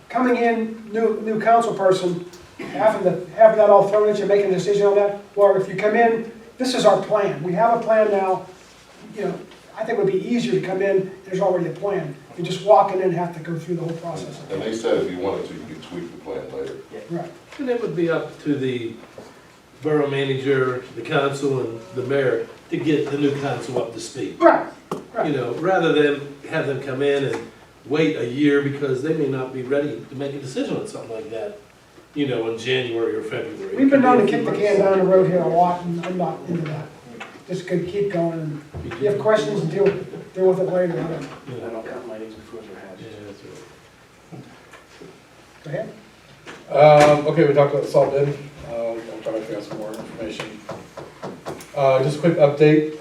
coming in, new council person, having that all thrown at you, making a decision on that, or if you come in, this is our plan, we have a plan now, I think it would be easier to come in, there's already a plan, you just walk in and have to go through the whole process. And they said if you wanted to, you could tweak the plan later. Right. And it would be up to the borough manager, the council, and the mayor to get the new council up to speed. Right. Rather than have them come in and wait a year because they may not be ready to make a decision on something like that, in January or February. We've been known to kick the can down the road here a lot, and I'm not into that. Just gonna keep going, and if you have questions, deal with it later. I don't count my eggs before they're hatched. Yeah, that's right. Go ahead. Okay, we talked about the salt bin. I'm trying to figure out some more information. Just a quick update.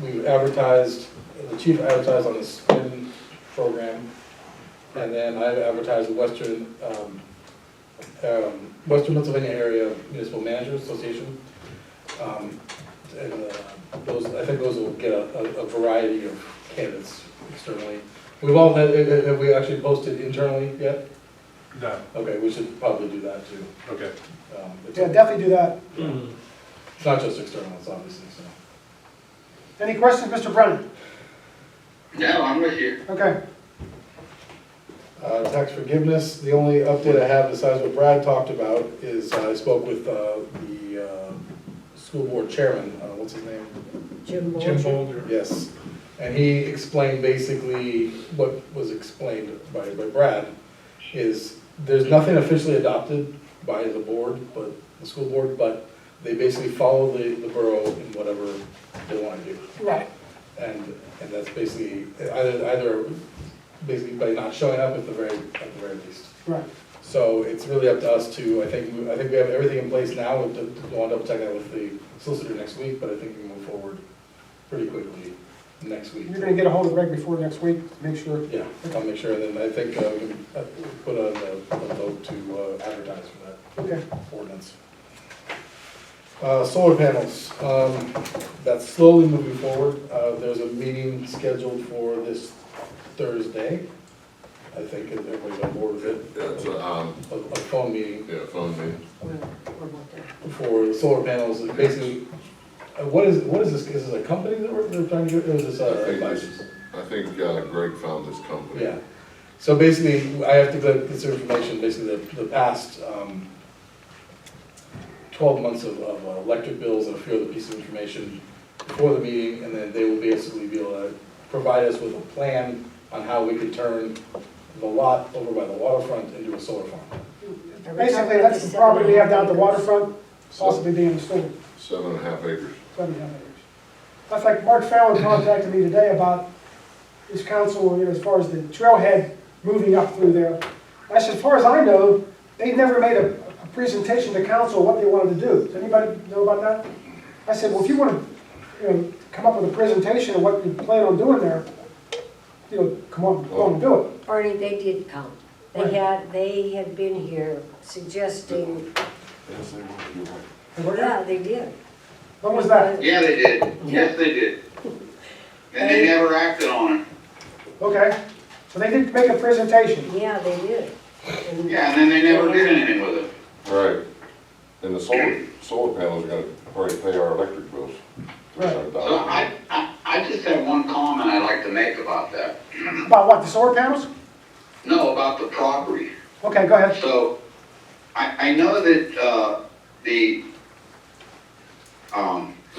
We've advertised, the chief advertised on the spin program. And then I've advertised the Western Pennsylvania Area Municipal Managers Association. And I think those will get a variety of candidates externally. Have we actually posted internally yet? No. Okay, we should probably do that too. Okay. Yeah, definitely do that. It's not just external, it's obviously, so. Any questions, Mr. Brennan? No, I'm with you. Okay. Tax forgiveness, the only update I have besides what Brad talked about is I spoke with the school board chairman, what's his name? Jim Jim Bolger. Bolger. Yes, and he explained basically what was explained by Brad, is there's nothing officially adopted by the board, but the school board, but they basically follow the borough in whatever they want to do. Right. And that's basically, either basically by not showing up at the very least. Right. So it's really up to us to, I think we have everything in place now, we'll double check that with the solicitor next week, but I think we can move forward pretty quickly next week. You're gonna get a hold of Greg before next week, to make sure. Yeah, I'll make sure, and then I think we can put on a vote to advertise for that ordinance. Solar panels, that's slowly moving forward. There's a meeting scheduled for this Thursday. I think everybody's on board with it. Yeah, it's a phone meeting. Yeah, phone meeting. For solar panels, basically, what is this? Is this a company that they're trying to get, or is this I think Greg found this company. Yeah. So basically, I have to get this information, basically the past 12 months of electric bills and a few other pieces of information before the meeting, and then they will basically be able to provide us with a plan on how we can turn the lot over by the waterfront into a solar farm. Basically, that's the property we have down at the waterfront, possibly being installed. 7.5 acres. 7.5 acres. That's like Mark Fallon contacted me today about his council, as far as the trailhead moving up through there. I said, as far as I know, they never made a presentation to council what they wanted to do. Does anybody know about that? I said, well, if you want to, come up with a presentation of what you plan on doing there, come on and do it. Arnie, they did come. They had been here suggesting, yeah, they did. When was that? Yeah, they did. Yes, they did. And they never acted on it. Okay, so they did make a presentation. Yeah, they did. Yeah, and then they never did anything with it. Right. And the solar panels are gonna probably pay our electric bills. Right. So I just have one comment I'd like to make about that. About what, the solar panels? No, about the property. Okay, go ahead. So, I know that, the,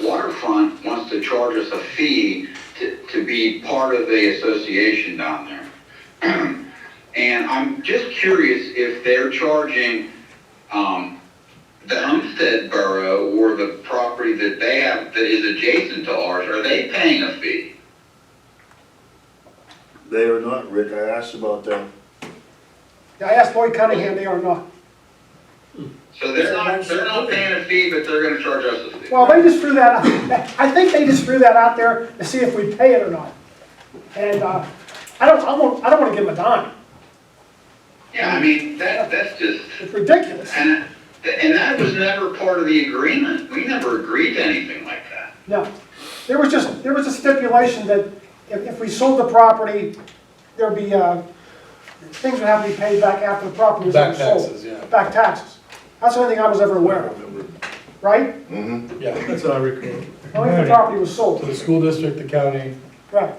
waterfront wants to charge us a fee to be part of the association down there. And I'm just curious if they're charging, the Homestead Borough or the property that they have that is adjacent to ours, are they paying a fee? They are not, Rick, I asked about that. I asked Lloyd Cunningham, they are not. So they're not paying a fee, but they're gonna charge us a fee. Well, they just threw that out, I think they just threw that out there to see if we pay it or not. And, I don't wanna give them a dime. Yeah, I mean, that's just, It's ridiculous. and that was never part of the agreement. We never agreed to anything like that. No, there was a stipulation that if we sold the property, there'd be, things would have to be paid back after the property was Back sold. taxes, yeah. Back taxes. That's the only thing I was ever aware of, right? Mm-hmm. Yeah, That's what I recall. Only if the property was sold. to the school district, the county, Right,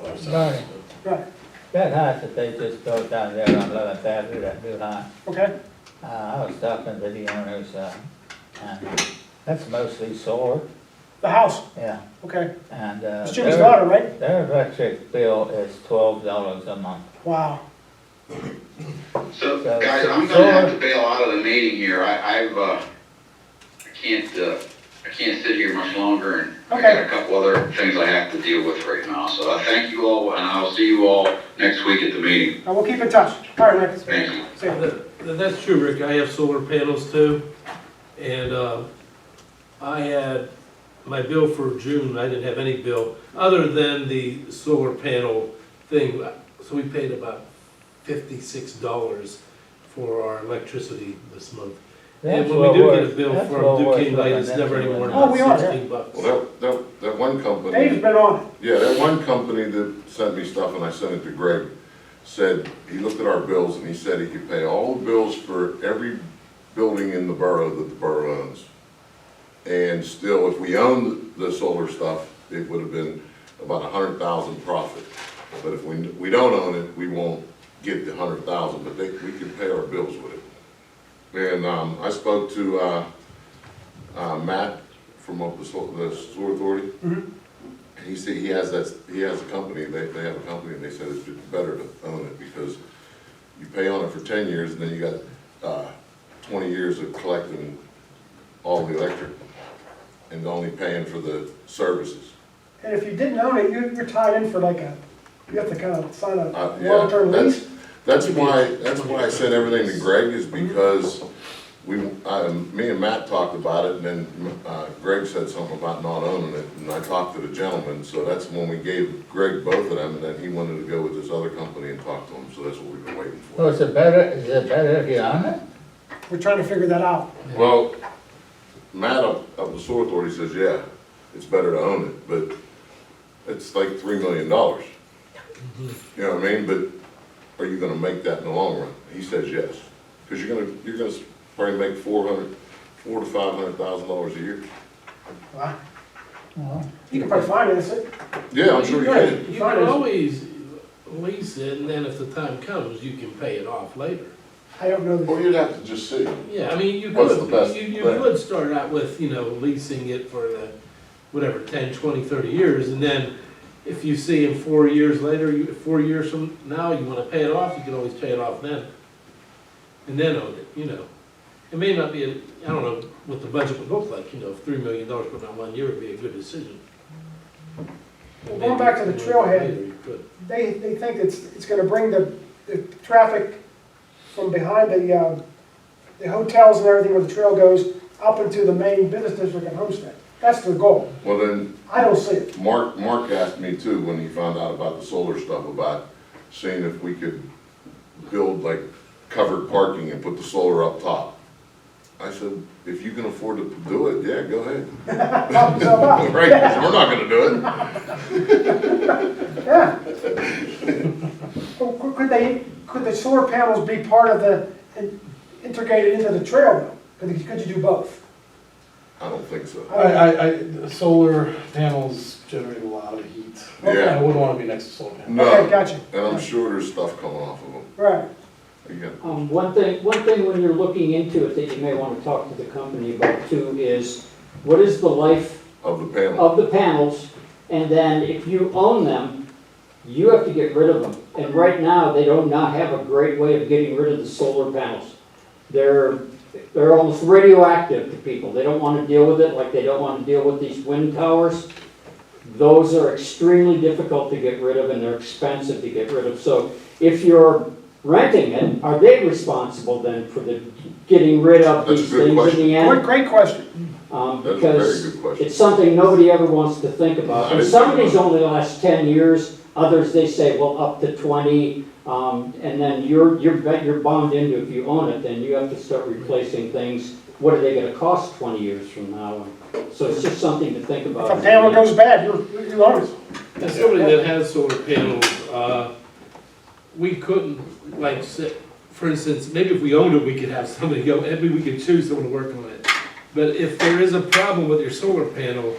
ourselves. right, That house that they just built down there on 11th Avenue, that new house, okay. I was talking to the owners, and that's mostly solar, The house, yeah. okay. And, It's Jimmy's daughter, right? their electric bill is $12 a month. Wow. So, guys, I'm gonna have to bail out of the meeting here. I can't sit here much longer, and I got a couple other things I have to deal with right now. So I thank you all, and I'll see you all next week at the meeting. We'll keep in touch. All right, Rick. Thank you. See ya. That's true, Rick, I have solar panels too, and, I had, my bill for June, I didn't have any bill, other than the solar panel thing, so we paid about $56 for our electricity this month. And That's when we well do get worth- a bill that's from well worth Duquesne Light, it's looking never into any more it. Oh, we than are, $16. Well, that one company. Dave's been on it. Yeah, that one company that sent me stuff and I sent it to Greg, said, he looked at our bills and he said he could pay all the bills for every building in the borough that the borough owns. And still, if we owned the solar stuff, it would have been about 100,000 profit. But if we don't own it, we won't get the 100,000, but we can pay our bills with it. And I spoke to Matt from up the sewer authority. Mhm. He said he has a company, they have a company, and they said it's better to own it because you pay on it for 10 years and then you got 20 years of collecting all the electric and only paying for the services. And if you didn't own it, you're tied in for like you have to kind of sign a Yeah, long-term lease. that's why I sent everything to Greg, is because me and Matt talked about it, and then Greg said something about not owning it, and I talked to the gentleman, so that's when we gave Greg both of them, and then he wanted to go with this other company and talk to him, so that's what we've been waiting for. So is it better if you own it? We're trying to figure that out. Well, Matt up the sewer authority says, yeah, it's better to own it, but it's like $3 million. You know what I mean? But are you gonna make that in the long run? He says yes, because you're gonna probably make $400,000 to $500,000 a year. Wow. Well, You can probably finance it. Yeah, I'm sure you can. You can always lease it, and then if the time comes, you can pay it off later. I don't know. Or you'd have to just see. Yeah, I mean, you What's the could, best you thing? could start out with, leasing it for the, whatever, 10, 20, 30 years, and then if you see in 4 years later, 4 years from now, you wanna pay it off, you can always pay it off then. And then own it, It may not be, I don't know what the budget would look like, if $3 million put on 1 year would be a good decision. Well, going back to the trailhead, Later, you could. they think it's gonna bring the traffic from behind the hotels and everything where the trail goes up into the main business district and Homestead. That's their goal. Well, then, I don't see it. Mark asked me too, when he found out about the solar stuff, about seeing if we could build like covered parking and put the solar up top. I said, if you can afford to do it, yeah, go ahead. Help yourself out. Right, 'cause we're not gonna do it. Yeah. Well, could the solar panels be part of the, integrated into the trail though? Could you do both? I don't think so. The solar panels generate a lot of heat. Yeah. I wouldn't want to be next to solar panels. No, Okay, gotcha. and I'm sure there's stuff coming off of them. Right. Again, One thing when you're looking into it that you may want to talk to the company about too is, what is the life of the panel. of the panels? And then if you own them, you have to get rid of them. And right now, they do not have a great way of getting rid of the solar panels. They're almost radioactive to people. They don't want to deal with it like they don't want to deal with these wind towers. Those are extremely difficult to get rid of and they're expensive to get rid of. So if you're renting it, are they responsible then for the getting rid of That's a these good things question. in the end? Great question. That's a very Because good question. it's something nobody ever wants to think about. I And didn't some of think these about only last 10 years, others they say, well, up to 20. And then you're bound into, if you own it, then you have to start replacing things. What are they gonna cost 20 years from now? So it's just something to think about. If a panel goes bad, you own it. As somebody that has solar panels, we couldn't, like, for instance, maybe if we owned it, we could have somebody go, maybe we could choose someone to work on it. But if there is a problem with your solar panel,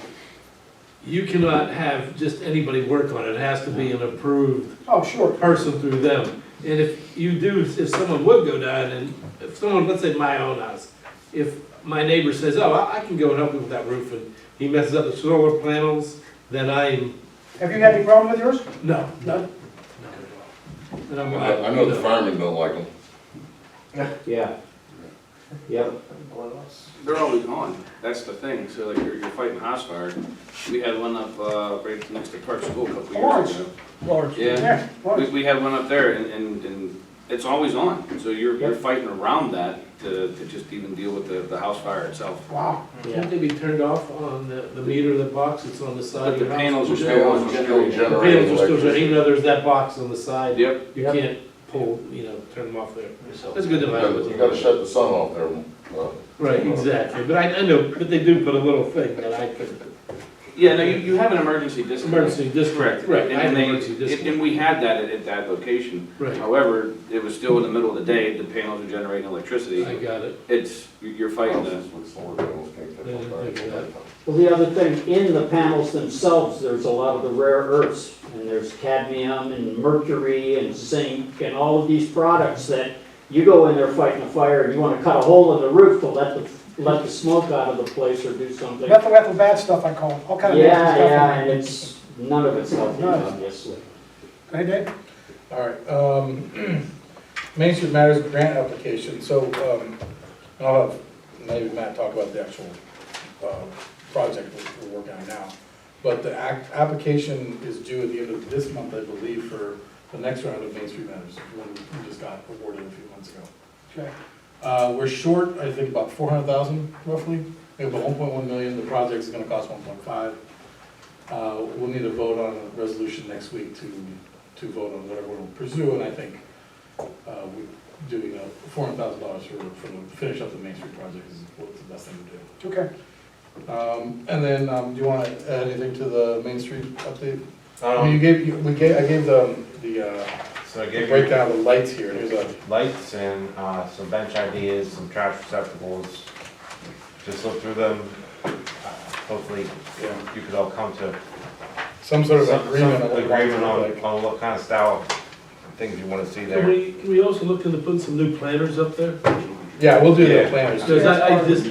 you cannot have just anybody work on it. It has to be an approved Oh, sure. person through them. And if you do, if someone would go down and, if someone, let's say my own house, if my neighbor says, oh, I can go and help you with that roof, and he messes up the solar panels, then I'm, Have you had any problem with yours? no, no. And I'm, I know the firemen don't like them. Yeah. Yep. They're always on, that's the thing, so like you're fighting house fire. We had one up, right next to Park School a couple Lawrence. years ago. Large. Yeah, Yeah. Well, we had one up there and it's always on, so you're fighting around that to just even deal with the house fire itself. wow. Can't they be turned off on the meter of the box that's on the side But of the your house? panels are still Panels on, are still generating. The panels generating are still, electricity. even though there's that box on the side. Yep. You can't pull, turn them off there. So- That's good to know. You gotta shut the sun off there. Right, exactly, but I know, but they do put a little thing that I could, Yeah, no, you have an emergency disconnect. emergency disconnect, right, I have an And emergency they, disconnect. and we had that at that location. Right, However, it was still in the middle of the day, the panels are generating electricity. I got it. It's, you're fighting the, With solar panels, can't take Yeah, fire. I think that. Well, the other thing, in the panels themselves, there's a lot of the rare earths, and there's cadmium and mercury and zinc and all of these products that you go in there fighting a fire and you wanna cut a hole in the roof to let the smoke out of the place or do something. Methyl bad stuff, I call it. All kind of nasty Yeah, stuff. yeah, and it's, none of it's healthy, Nice. obviously. Hey, Dave? All right, Main Street Matters grant application, so, I'll have maybe Matt talk about the actual, project we're working on now. But the application is due at the end of this month, I believe, for the next round of Main Street Matters, the one we just got awarded a few months ago. Okay. We're short, I think, about 400,000 roughly. We have about 1.1 million, the project is gonna cost 1.5. We'll need a vote on a resolution next week to vote on whatever we'll pursue, and I think, we doing $400,000 for the finish up the Main Street project is what's the best thing to do. Okay. And then, do you wanna add anything to the Main Street update? I mean, I gave So I the gave you breakdown of the lights here, and here's a, lights and some bench ideas, some trash receptacles. Just look through them. Hopefully, yeah, you could all come to some sort of some agreement on what the lights agreement look like. on what kind of style things you want to see Can there. we also look into putting some new planters up there? Yeah, we'll do the Yeah. planners. Because I just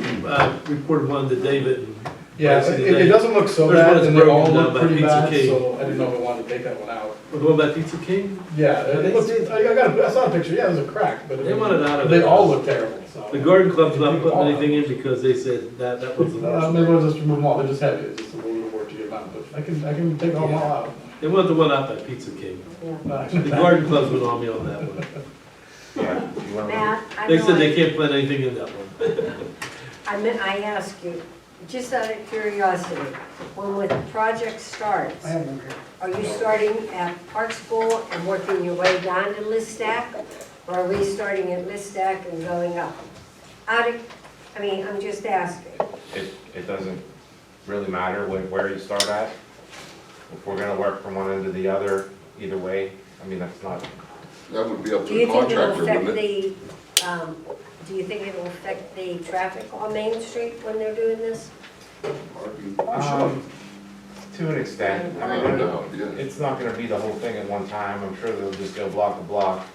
reported one to David. And Yeah, Lacey it today. doesn't look so There's one bad, that's and they all broken down look by pretty Pizza bad, King. so I didn't know if I wanted to take that one out. The one about Pizza King? Yeah, it looks, I saw a picture, yeah, there's a crack, but They want it out of they there. all look terrible, so. The garden club's not putting anything in because they said that was the worst. Maybe we'll just remove them all, they're just heavy, it's just a little bit of work to get them out, but I can take them all out. They want the one out by Pizza King. Yeah. The garden club's went on me on that one. Yeah, you want to. Matt, I They know said they can't plant anything in that one. I ask you, just out of curiosity, when the project starts, I have one here. are you starting at Park School and working your way down to Listack? Or are we starting at Listack and going up? I'm just asking. It doesn't really matter where you start at. If we're gonna work from one end to the other, either way, I mean, that's not, That would be up to Do the you think it'll contractor, affect wouldn't it? do you think it'll affect the traffic on Main Street when they're doing this? to an extent. I mean, it's not gonna be the whole thing at one time. I'm sure they'll just go block to block.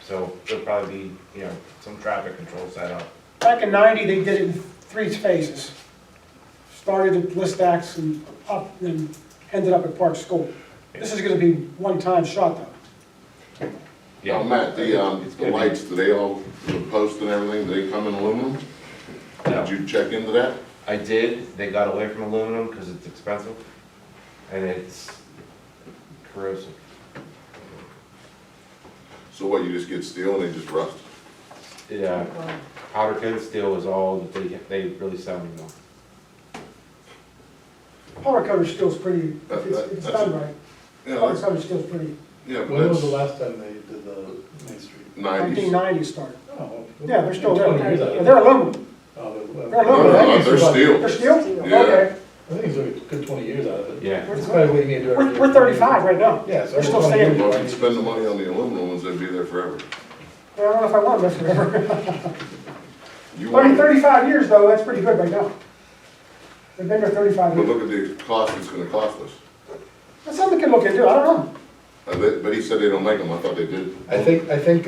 So there'll probably be, some traffic control set up. Back in '90, they did it in 3 phases. Started at Listax and up, and ended up at Park School. This is gonna be one-time shot though. Now, Matt, the lights, do they all, the posts and everything, do they come in aluminum? No. Did you check into that? I did. They got away from aluminum because it's expensive and it's corrosive. So what, you just get steel and they just rust? Yeah, powder coated steel is all that they really sell anymore. Powder coated steel's pretty, if it's That's done a- right. Yeah, Powder that's, coated steel's pretty, yeah, but When was the that's last time they did the Main Street? 90s. 1990s started. Oh, Yeah, they're still there. 20 years out of it. They're aluminum. Oh, They're No, aluminum. no, they're steel. They're steel? Yeah. Okay. I think it's a good 20 years out of it. Yeah. That's probably what you need to do. every We're 35 right now. Yeah, so They're still 20 years standing. Well, if you spend the money on the aluminum ones, they'd be there forever. I don't know if I want them forever. You I mean, want, 35 years though, that's pretty good right now. They've been there 35 but years. look at the cost it's gonna cost us. That's something we can look into, I don't know. But he said they don't make them, I thought they did. I think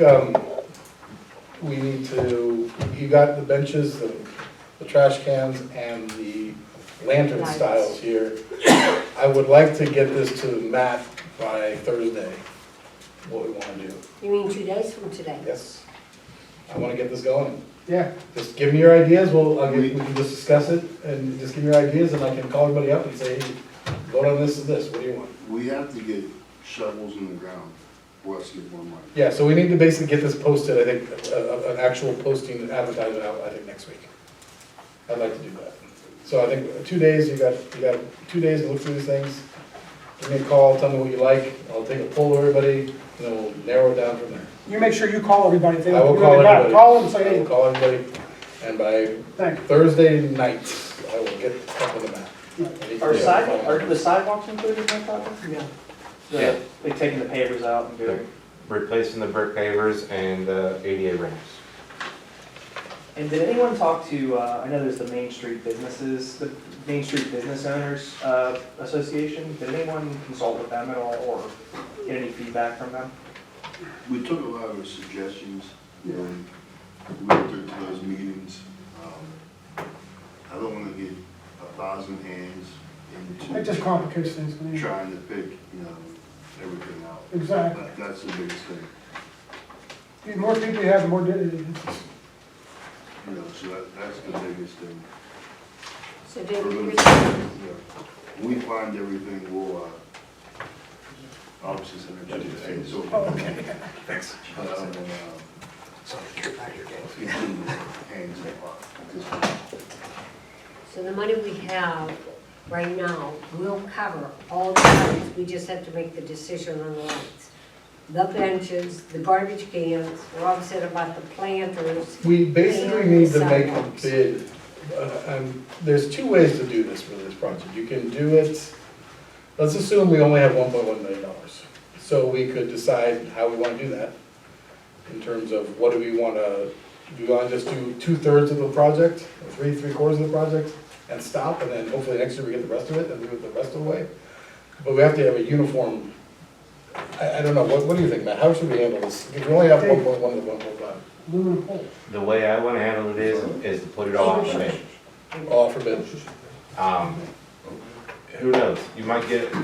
we need to, you got the benches, the trash cans, and the lantern Lights. styles here. I would like to get this to Matt by Thursday, what we wanna do. You mean 2 days from today? Yes. I wanna get this going. Yeah. Just give me your ideas, we can just discuss it, and just give me your ideas, and I can call everybody up and say, hey, vote on this and this, what do you want? We have to get shovels in the ground for us to get more money. Yeah, so we need to basically get this posted, I think, an actual posting advertisement out, I think, next week. I'd like to do that. So I think 2 days, you got 2 days to look through these things. Give me a call, tell me what you like, I'll take a poll of everybody, and then we'll narrow it down from there. You make sure you call everybody. If they I will if call they got it, everybody. Call them and say, I will hey, call everybody, and by thank you. Thursday night, I will get up on the map. Are the sidewalks included in that project? Yeah. Yeah. Like taking the pavers out and doing, Replacing the brick pavers and ADA ramps. and did anyone talk to, I know there's the Main Street Businesses, the Main Street Business Owners Association, did anyone consult with them at all, or get any feedback from them? We took a lot of suggestions, and we went through those meetings. I don't wanna get 1,000 hands into. It just complicates things for me. Trying to pick, everything out. Exactly. That's the biggest thing, The more people you have, the more, so that's the biggest thing. So For David, me, you're When we find everything, we'll, obviously send it to the same, so. oh, okay. Thanks. Hands at this point. So the money we have right now will cover all the items, we just have to make the decision on the lights. The benches, the garbage cans, we're all upset about the planters. We basically need to make a Sidewalks. bid, and there's 2 ways to do this for this project. You can do it, let's assume we only have $1.1 million. So we could decide how we want to do that, in terms of what do we want to, do we want to just do 2/3 of the project, or 3/4 of the project, and stop, and then hopefully next year we get the rest of it, and do it the rest of the way? But we have to have a uniform, I don't know, what do you think, Matt? How should we handle this? Because we only have 1.1 to 1.5. Aluminum pole. The way I want to handle it is to put it all out for bid. All for bid. Who knows? You might get a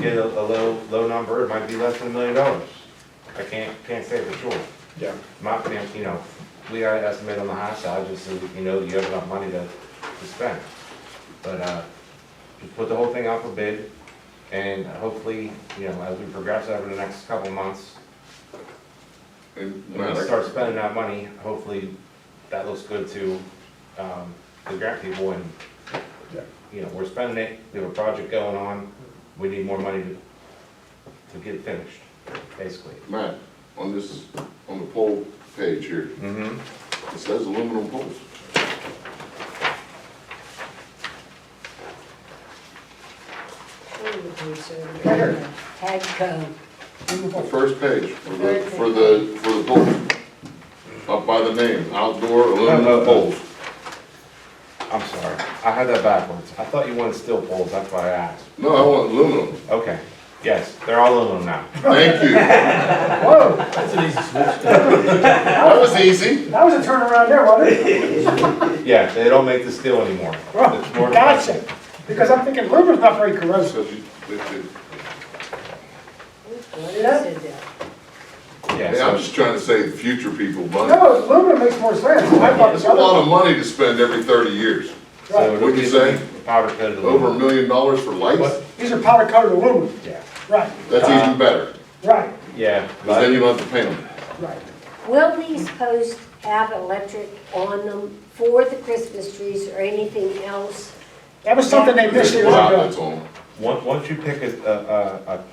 low number, it might be less than $1 million. I can't say for sure. Yeah. We gotta estimate on the high side, just so you know you have enough money to spend. But, just put the whole thing out for bid, and hopefully, as we progress over the next couple of months, And when we start spending that money, hopefully that looks good to, the grant people, and, we're spending it, we have a project going on, we need more money to get it finished, basically. Matt, on the pole page here, Mm-hmm. it says aluminum poles. The first page for the poles. Up by the name, outdoor aluminum poles. I'm sorry, I had that backwards. I thought you wanted steel poles, that's why I asked. No, I want aluminum. Okay, yes, they're all aluminum now. Thank you. Whoa, That's an easy switch. That was easy. that was a turnaround there, wasn't it? Yeah, they don't make the steel anymore. Oh, It's more gotcha. Because I'm thinking aluminum's not very corrosive. Yeah, Hey, I'm so just trying to save future people money. No, aluminum makes more sense. I thought It's the a lot other of money to spend every 30 years. so What'd you say? Powder coated Over aluminum. $1 million for lights? These are powder coated aluminum. Yeah. Right, That's even better, right, Yeah, because then you don't have to paint them. right. Will these posts have electric on them for the Christmas trees or anything else? That was something they missed years Outlets ago. on them. Once you pick a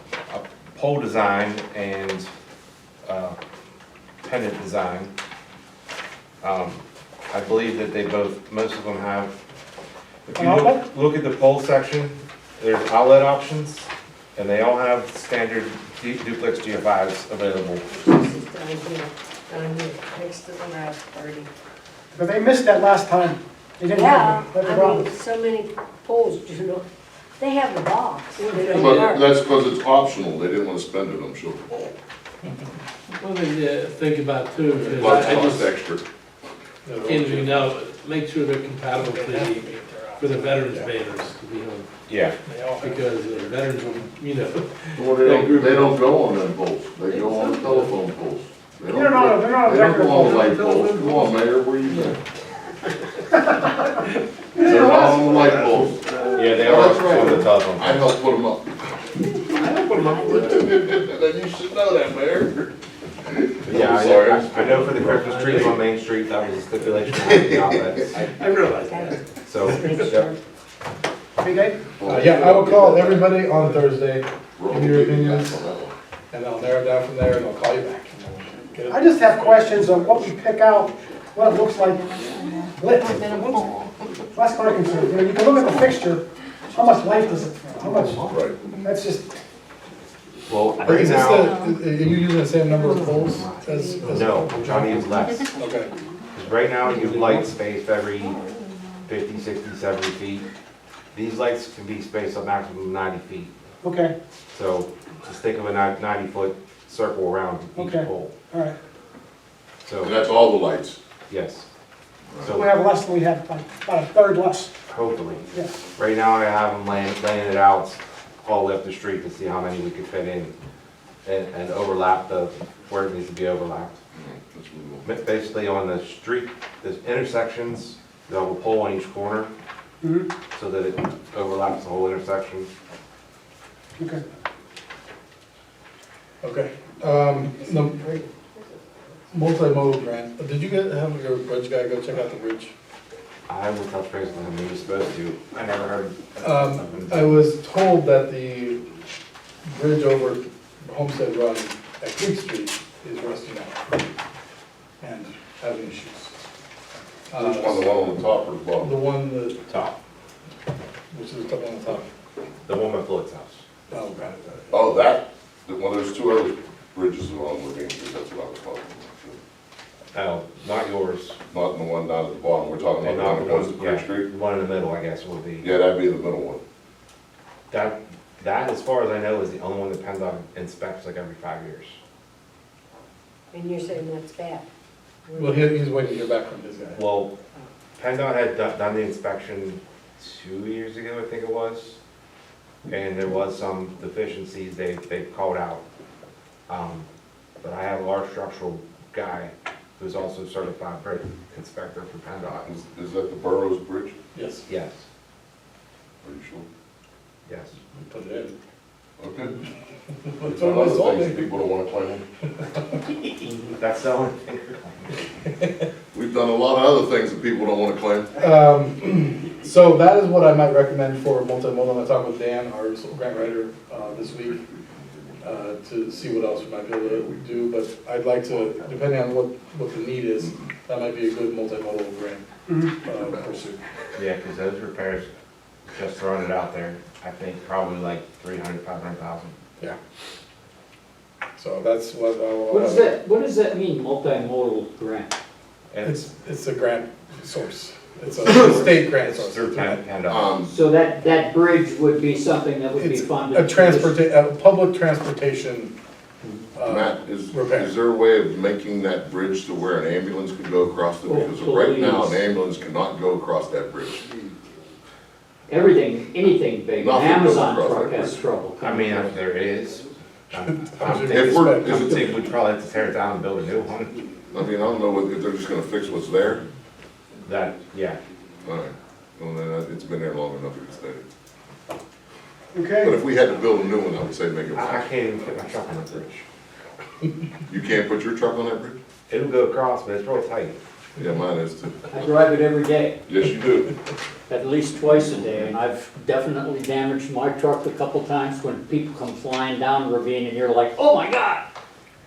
pole design and pendant design, I believe that they both, most of them have, if you look at the pole section, there's outlet options, and they all have standard duplex GFIs available. This is down here, next to the last party. But they missed that last time. They didn't Yeah, have it. That's the I problem. mean, so many poles, do you know, they have the box. They don't But work. that's because it's optional, they didn't want to spend it, I'm sure. One thing to think about too, is Plus I cost just extra. can't even know, make sure they're compatible for the veterans banners to be hung. Yeah. Because the veterans will, you know. Well, they don't go on them poles, they go on the telephone poles. They They're not They don't go on decorative. light poles, come on, Mayor, where you been? They're not on the light poles. Yeah, they Oh, are that's right. on the telephone. I helped put them up. Then you should know that, Mayor. Yeah, I'm sorry. I know for the Christmas trees on Main Street, that was a stipulation to have the outlets. I realize that. So, yeah. Hey, Dave? Yeah, I will call everybody on Thursday, We're give me your all getting opinions, back on that one. and I'll narrow it down from there, and I'll call you back. Get it? I just have questions on what we pick out, what it looks like lit. That's my concern. You know, you can look at the fixture, how much light does it, how much, Right. that's just, Well, Is right this now, are you using the same number of poles as? no, I'm trying to use less. Okay, Because right now, you light spaced every 50, 60, 70 feet. These lights can be spaced a maximum of 90 feet. okay, So just think of a 90-foot circle around each Okay. pole. all right. And So, that's all the lights. yes. So we So have less than we had, like, about a third less, hopefully. yeah. Right now, I have them laying it out all the way up the street to see how many we could fit in and overlap where it needs to be overlapped. That's what we want. Basically, on the street, the intersections, they'll have a pole on each corner Mhm. so that it overlaps the whole intersection. Okay. okay. The multimodal grant, did you have your bridge guy go check out the bridge? I will touch base with him, he was supposed to, I never heard. I was told that the bridge over Homestead Run at Creek Street is rusting out and having issues. Which one, the one on the top or the bottom? The one that, Top, which is up on the top. the one by Floyd's house. Oh, got it. Oh, that, well, there's two other bridges along Ravine Street, that's what I was talking Oh, not yours. about. Not the one down at the bottom, we're talking And about the not one the that goes to one, Creek yeah, Street? the one in the middle, I guess, will be. Yeah, that'd be the middle one. That, as far as I know, is the only one that PennDOT inspects like every 5 years. And you're saying that's bad? Well, he's waiting to hear back from his guy. Well, PennDOT had done the inspection 2 years ago, I think it was, and there was some deficiencies they called out. But I have our structural guy who's also certified bridge inspector for PennDOT. Is that the Burroughs Bridge? Yes, Yes, Are you sure? yes. we put it in. Okay. That's There's what I other told things me. people don't wanna claim. That's the only thing. We've done a lot of other things that people don't wanna claim. So that is what I might recommend for multimodal. I talked with Dan, our grant writer, this week, to see what else we might be able to do, but I'd like to, depending on what the need is, that might be a good multimodal grant, pursuit. Yeah, because those repairs, just throwing it out there, I think probably like 300, 500,000. Yeah. So that's what I'll. What does that mean, multimodal grant? It's a grant source. It's a state grant source. Through PennDOT. So that bridge would be something that would be It's funded? a public transportation, Matt, is repair. there a way of making that bridge to where an ambulance could go across it? Because right now, an ambulance cannot go across that bridge. Everything, anything big, an Nothing Amazon goes across truck that has bridge. trouble. I mean, if there is, I'm If we're, thinking we'd probably have to tear it down and build a new one. I mean, I don't know if they're just gonna fix what's there. That, yeah. Alright, well, then it's been there long enough to stay. But Okay, if we had to build a new one, I would say make it. I can't even fit my truck on the bridge. You can't put your truck on that bridge? It'll go across, but it's real tight. Yeah, mine is too. I drive it every day, Yes, you do. at least twice a day, and I've definitely damaged my truck a couple times when people come flying down the ravine and you're like, oh my God!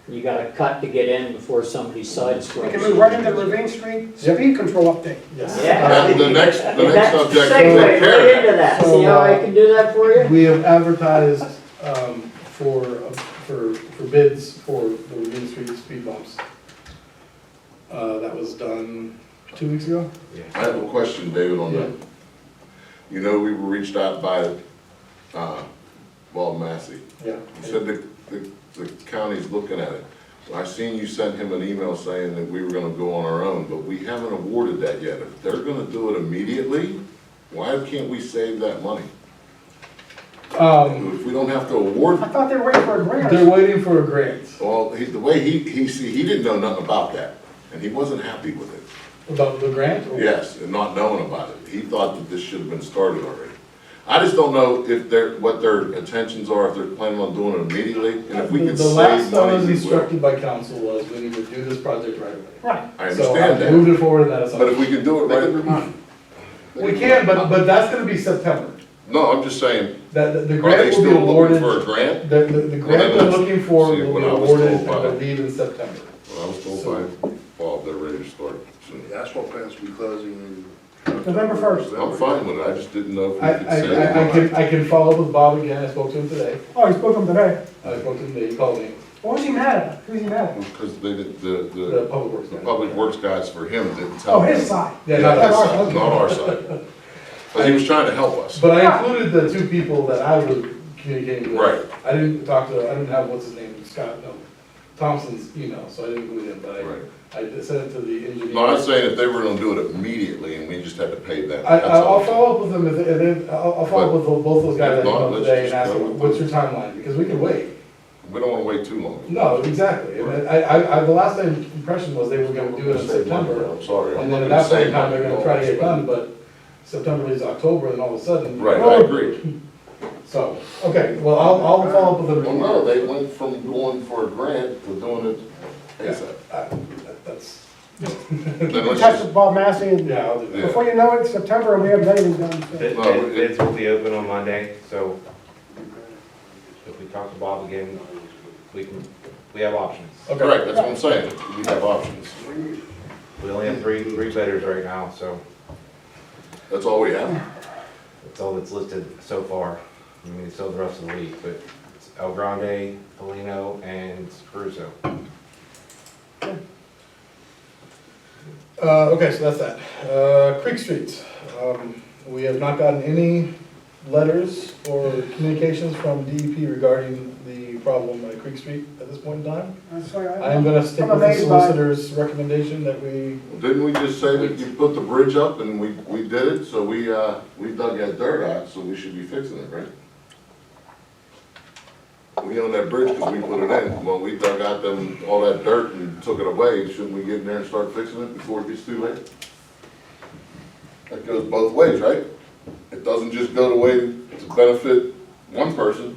You gotta cut to get in before somebody sideswipes. We can move right into Ravine Street, speed control update. Yes. Yeah. And the next subject is Segue right into that, see how I can do that for you? We have advertised, for bids for the Ravine Street speed bumps. That was done 2 weeks ago? I have a question, David, on that. You know, we were reached out by, Walt Massey. Yeah. He said the county's looking at it. So I seen you sent him an email saying that we were gonna go on our own, but we haven't awarded that yet. If they're gonna do it immediately, why can't we save that money? If we don't have to award, I thought they were waiting for a grant. They're waiting for a grant. well, the way he didn't know nothing about that, and he wasn't happy with it. About the grant? or- Yes, and not knowing about it. He thought that this should have been started already. I just don't know if what their intentions are, if they're planning on doing it immediately, and if we can The last save I money, was we will. instructed by council was we need to do this project right away. Right. I So understand I that, moved it forward and that is. but if we can do it right. We can, but that's gonna be September. No, I'm just saying, The are they grant will be still looking awarded, for a grant? the grant they're looking for See, will when be I was awarded, told by- I believe, in September. Well, I was told by Bob they're ready to start soon. The asphalt plants will be closing in. November 1st. I'm fine with it, I just didn't know if we I, could I, save I money. can, I can follow up with Bob again, I spoke to him today. Oh, he spoke to him today. I spoke to him today, he called me, What was he mad at? Who's he mad at? Because they did, the public works the guy. public works guys for him didn't tell Oh, him. his side. Yeah, Yeah, not his ours. side, not our side. But he was trying to help us. But I included the two people that I was communicating with. Right. I didn't have, what's his name, Thompson's email, so I didn't include him, but Right. I sent it to the engineer. No, I'm saying if they were gonna do it immediately and we just had to pay them. I'll that's all. follow up with them, and then I'll follow up with both those guys If that not, came up let's today just and ask go them, with what's your timeline, because we can wait. We don't wanna wait too long. No, exactly, and Right. the last impression was they were gonna do it in September, I'm sorry. I'm and then not at gonna that point say in time, they're nothing. gonna try to get it done, but September is October, and all of a sudden. Right, I agree. So, okay, well, I'll follow up with them. Well, no, they went from going for a grant to doing it ASAP. That's. Then Keep in let's touch just- with Bob Massey, and Yeah, I'll do that. before you know it, September, and we haven't anything done. so. Bids will be open on Monday, so if we talk to Bob again, we have options. Okay. Correct, that's what I'm saying, we have options. We only have three bidders right now, so That's all we have. that's all that's listed so far. I mean, still the rest of the week, but it's El Grande, Polino, and Crusoe. Okay, so that's that. Creek Street, we have not gotten any letters or communications from DEP regarding the problem at Creek Street at this point in time. I am gonna stick I'm with the amazed by- solicitor's recommendation that we, Didn't we just say that you put the bridge up and we did it, so we dug that dirt out, so we should be fixing it, right? We own that bridge because we put it in, well, we dug out all that dirt and took it away, shouldn't we get in there and start fixing it before it gets too late? That goes both ways, right? It doesn't just go the way to benefit one person.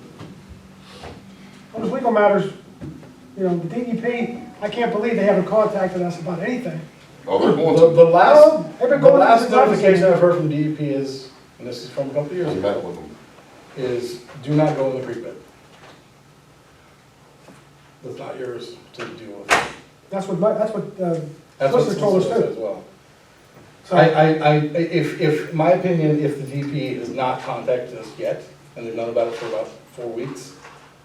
On the legal matters, you know, the DEP, I can't believe they haven't contacted us about anything. Oh, they're going the to. last, They've been the going last since I was notification here. I've heard from DEP is, and this is from a couple of years I ago, met with them. is do not go in the creek bed. That's not yours to deal with. That's what That's what solicitor told us solicitor too. said as well. So- If my opinion, if the DP has not contacted us yet, and they've known about it for about 4 weeks,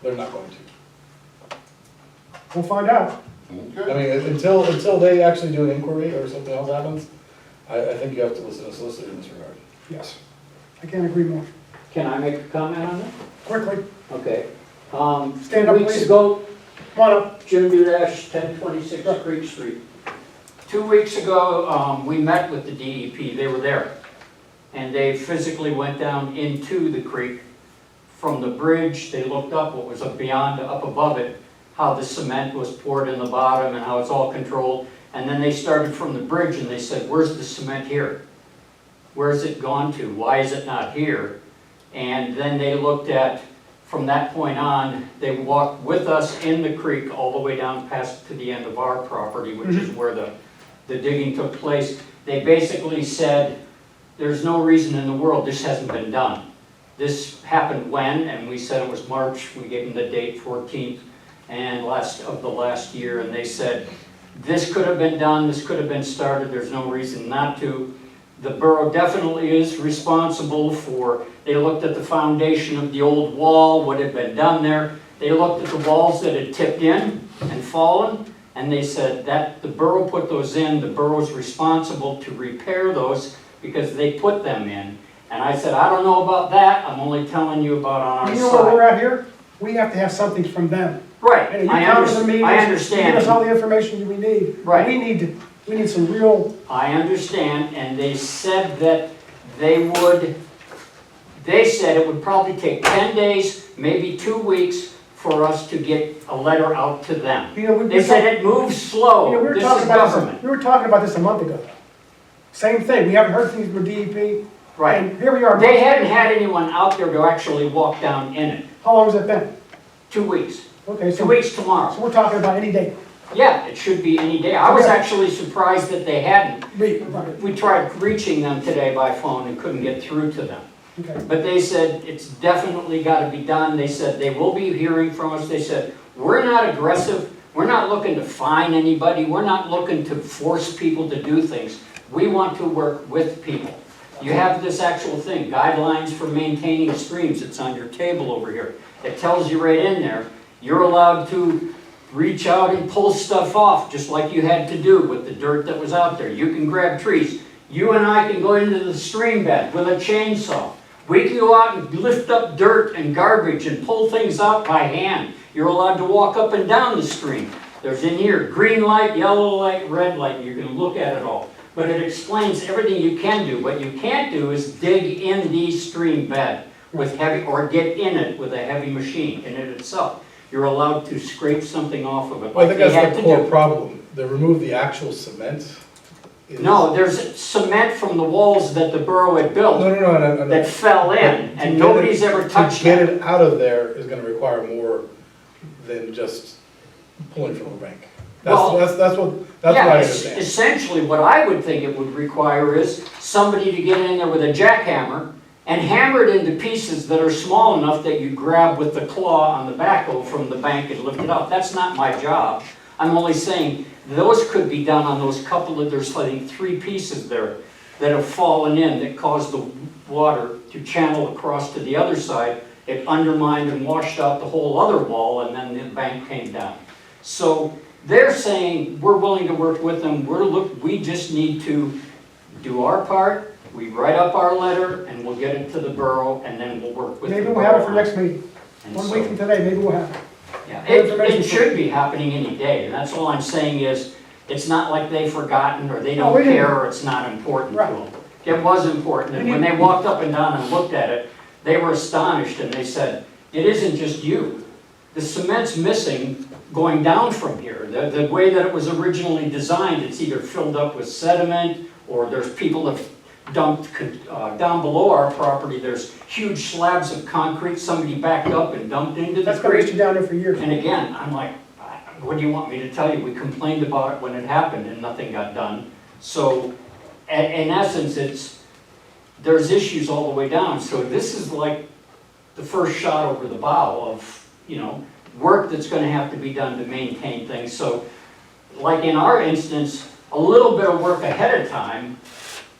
they're not going to. We'll find out. I Okay. mean, until they actually do an inquiry or something else happens, I think you have to listen to a solicitor in this regard. Yes. I can't agree more. Can I make a comment on that? Quickly, Okay. Stand up, 2 weeks please. ago, come on up. Jim Dudash, 1026 Creek Street. 2 weeks ago, we met with the DEP, they were there. And they physically went down into the creek. From the bridge, they looked up what was up beyond, up above it, how the cement was poured in the bottom and how it's all controlled. And then they started from the bridge and they said, where's the cement here? Where's it gone to? Why is it not here? And then they looked at from that point on, they walked with us in the creek all the way down past to the end of our property, which is where the digging took place. They basically said, there's no reason in the world this hasn't been done. This happened when, and we said it was March, we gave them the date 14th and of the last year, and they said, this could have been done, this could have been started, there's no reason not to. The borough definitely is responsible for, they looked at the foundation of the old wall, what had been done there. They looked at the walls that had tipped in and fallen, and they said that the borough put those in, the borough's responsible to repair those because they put them in. And I said, I don't know about that, I'm only telling you about on our side. You know where we're at here? We have to have something from them. Right, And you I come to the meetings, understand. give us all the information we need. Right. We need some real, I understand, and they said that they said it would probably take 10 days, maybe 2 weeks for us to get a letter out to them. you know, They said it moves slow, we were this talking is about government. this, we were talking about this a month ago. Same thing, we haven't heard things from DEP. Right. And here we are. They hadn't had anyone out there to actually walk down in it. How long has it been? 2 weeks. Okay, 2 weeks tomorrow. So we're talking about any day. Yeah, it should be any day. I was actually surprised that they hadn't. Right. We tried reaching them today by phone and couldn't get through to them. Okay. But they said it's definitely got to be done. They said they will be hearing from us. They said, we're not aggressive. We're not looking to fine anybody. We're not looking to force people to do things. We want to work with people. You have this actual thing, guidelines for maintaining streams. It's on your table over here. It tells you right in there, you're allowed to reach out and pull stuff off, just like you had to do with the dirt that was out there. You can grab trees. You and I can go into the stream bed with a chainsaw. We can go out and lift up dirt and garbage and pull things out by hand. You're allowed to walk up and down the stream. There's in here, green light, yellow light, red light. You can look at it all. But it explains everything you can do. What you can't do is dig in the stream bed with heavy, or get in it with a heavy machine in it itself. You're allowed to scrape something off of it. Well, I like think they had that's the to core do. problem. They remove the actual cement. No, there's cement from the walls that the borough had built No. that fell in, To and get nobody's it- ever touched To get that. it out of there is gonna require more than just pulling from the bank. Well, That's what I Yeah, understand. essentially what I would think it would require is somebody to get in there with a jackhammer and hammer it into pieces that are small enough that you grab with the claw on the backhoe from the bank and lift it up. That's not my job. I'm only saying those could be done on those couple of, there's I think 3 pieces there that have fallen in that caused the water to channel across to the other side. It undermined and washed out the whole other wall, and then the bank came down. So they're saying, we're willing to work with them, we just need to do our part, we write up our letter, and we'll get it to the borough, and then we'll work with the Maybe borough. we'll have it for next meeting. And 1 so- week from today, maybe we'll have it. Yeah, More information it for- should be happening any day, and that's all I'm saying is, it's not like they've forgotten, or they No, don't we didn't. care, or it's not important to Right. them. It was important, and when they walked up and down and looked at it, they were astonished, and they said, it isn't just you. The cement's missing going down from here. The way that it was originally designed, it's either filled up with sediment, or there's people that dumped, down below our property, there's huge slabs of concrete somebody backed up and dumped into the That's been an creek. issue down there for years. And again, I'm like, what do you want me to tell you? We complained about it when it happened and nothing got done. So, in essence, there's issues all the way down. So this is like the first shot over the bow of, work that's gonna have to be done to maintain things. So, like in our instance, a little bit of work ahead of time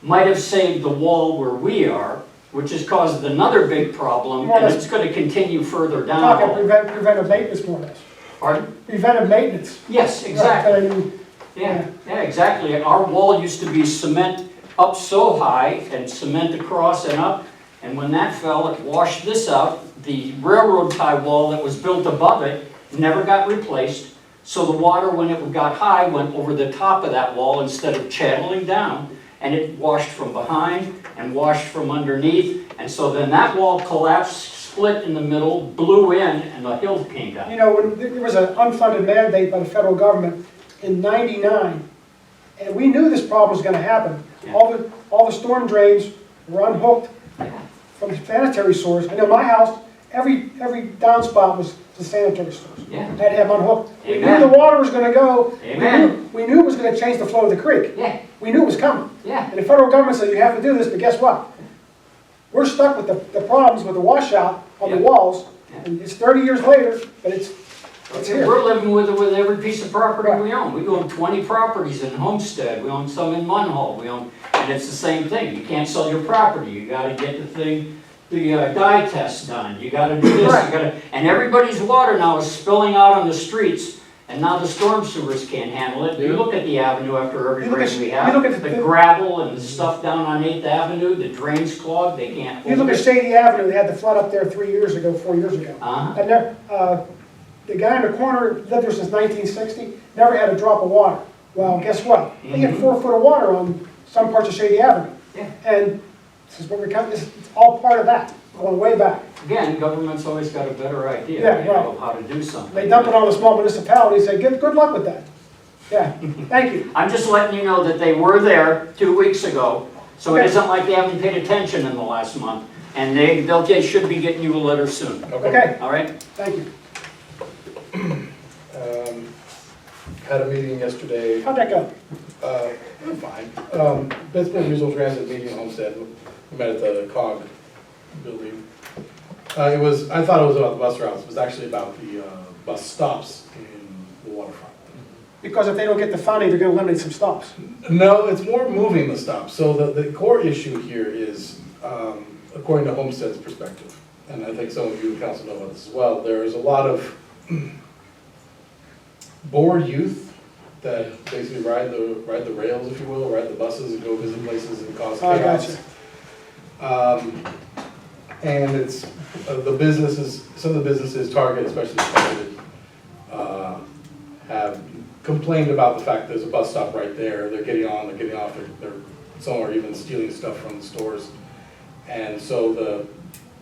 might have saved the wall where we are, which has caused another big problem, and it's gonna continue further down. Talking preventive maintenance more or less. Pardon? Preventive maintenance. Yes, Right, exactly. but I mean, Yeah, exactly. Our wall used to be cement up so high and cement across and up, and when that fell, it washed this out. The railroad tie wall that was built above it never got replaced, so the water, when it got high, went over the top of that wall instead of channeling down, and it washed from behind and washed from underneath, and so then that wall collapsed, split in the middle, blew in, and the hill came down. when there was an unfunded mandate by the federal government in '99, and we knew this problem was gonna happen. Yeah. All the storm drains were unhooked from the sanitary source. I know my house every downspout was the sanitary stores. Yeah. Had to have unhooked. We knew Amen. the water was gonna go. Amen. We knew it was gonna change the flow of the creek. Yeah, We knew it was coming. yeah. And the federal government said, you have to do this, but guess what? We're stuck with the problems with the washout on the Yeah. walls, Yeah. and it's 30 years later, but it's here. We're living with it with every piece of property we own. We own 20 properties in Homestead, we own some in Munhall, and it's the same thing. You can't sell your property, you gotta get the dye test done, you gotta do this, you gotta, and everybody's water now is spilling out on the streets, and now the storm sewers can't handle it. You look at the avenue after every You look rain at- we you have, look at the the- gravel and the stuff down on 8th Avenue, the drains clogged, they can't You hold look at it. Shady Avenue, they had the flood up there 3 years ago, 4 years ago. Uh-huh. And there, the guy in the corner lived there since 1960, never had a drop of water. Well, guess what? They get 4 foot of water on some parts of Shady Avenue. Yeah. And this is what we're coming, it's all part of that, going way back. Again, government's always got a better idea, Yeah, you know, right. of how to do something. They dump it on the small municipalities, say, good luck with that. Yeah, thank you. I'm just letting you know that they were there 2 weeks ago, so it Okay. isn't like they haven't paid attention in the last month. And they should be getting you a letter soon, Okay, all right? thank you. Had a meeting yesterday. How'd that go? Fine. Pittsburgh Regional Transit meeting Homestead. We met at the COG building. I thought it was about the bus routes. It was actually about the bus stops in the waterfront. Because if they don't get the funding, they're gonna eliminate some stops. No, it's more moving the stops. So the core issue here is, according to Homestead's perspective, and I think some of you in council know about this as well, there is a lot of bored youth that basically ride the rails, if you will, ride the buses and go visit places and cause Oh, I chaos. gotcha. And it's, the businesses, some of the businesses, Target, especially Target, have complained about the fact there's a bus stop right there. They're getting on, they're getting off, some are even stealing stuff from the stores. And so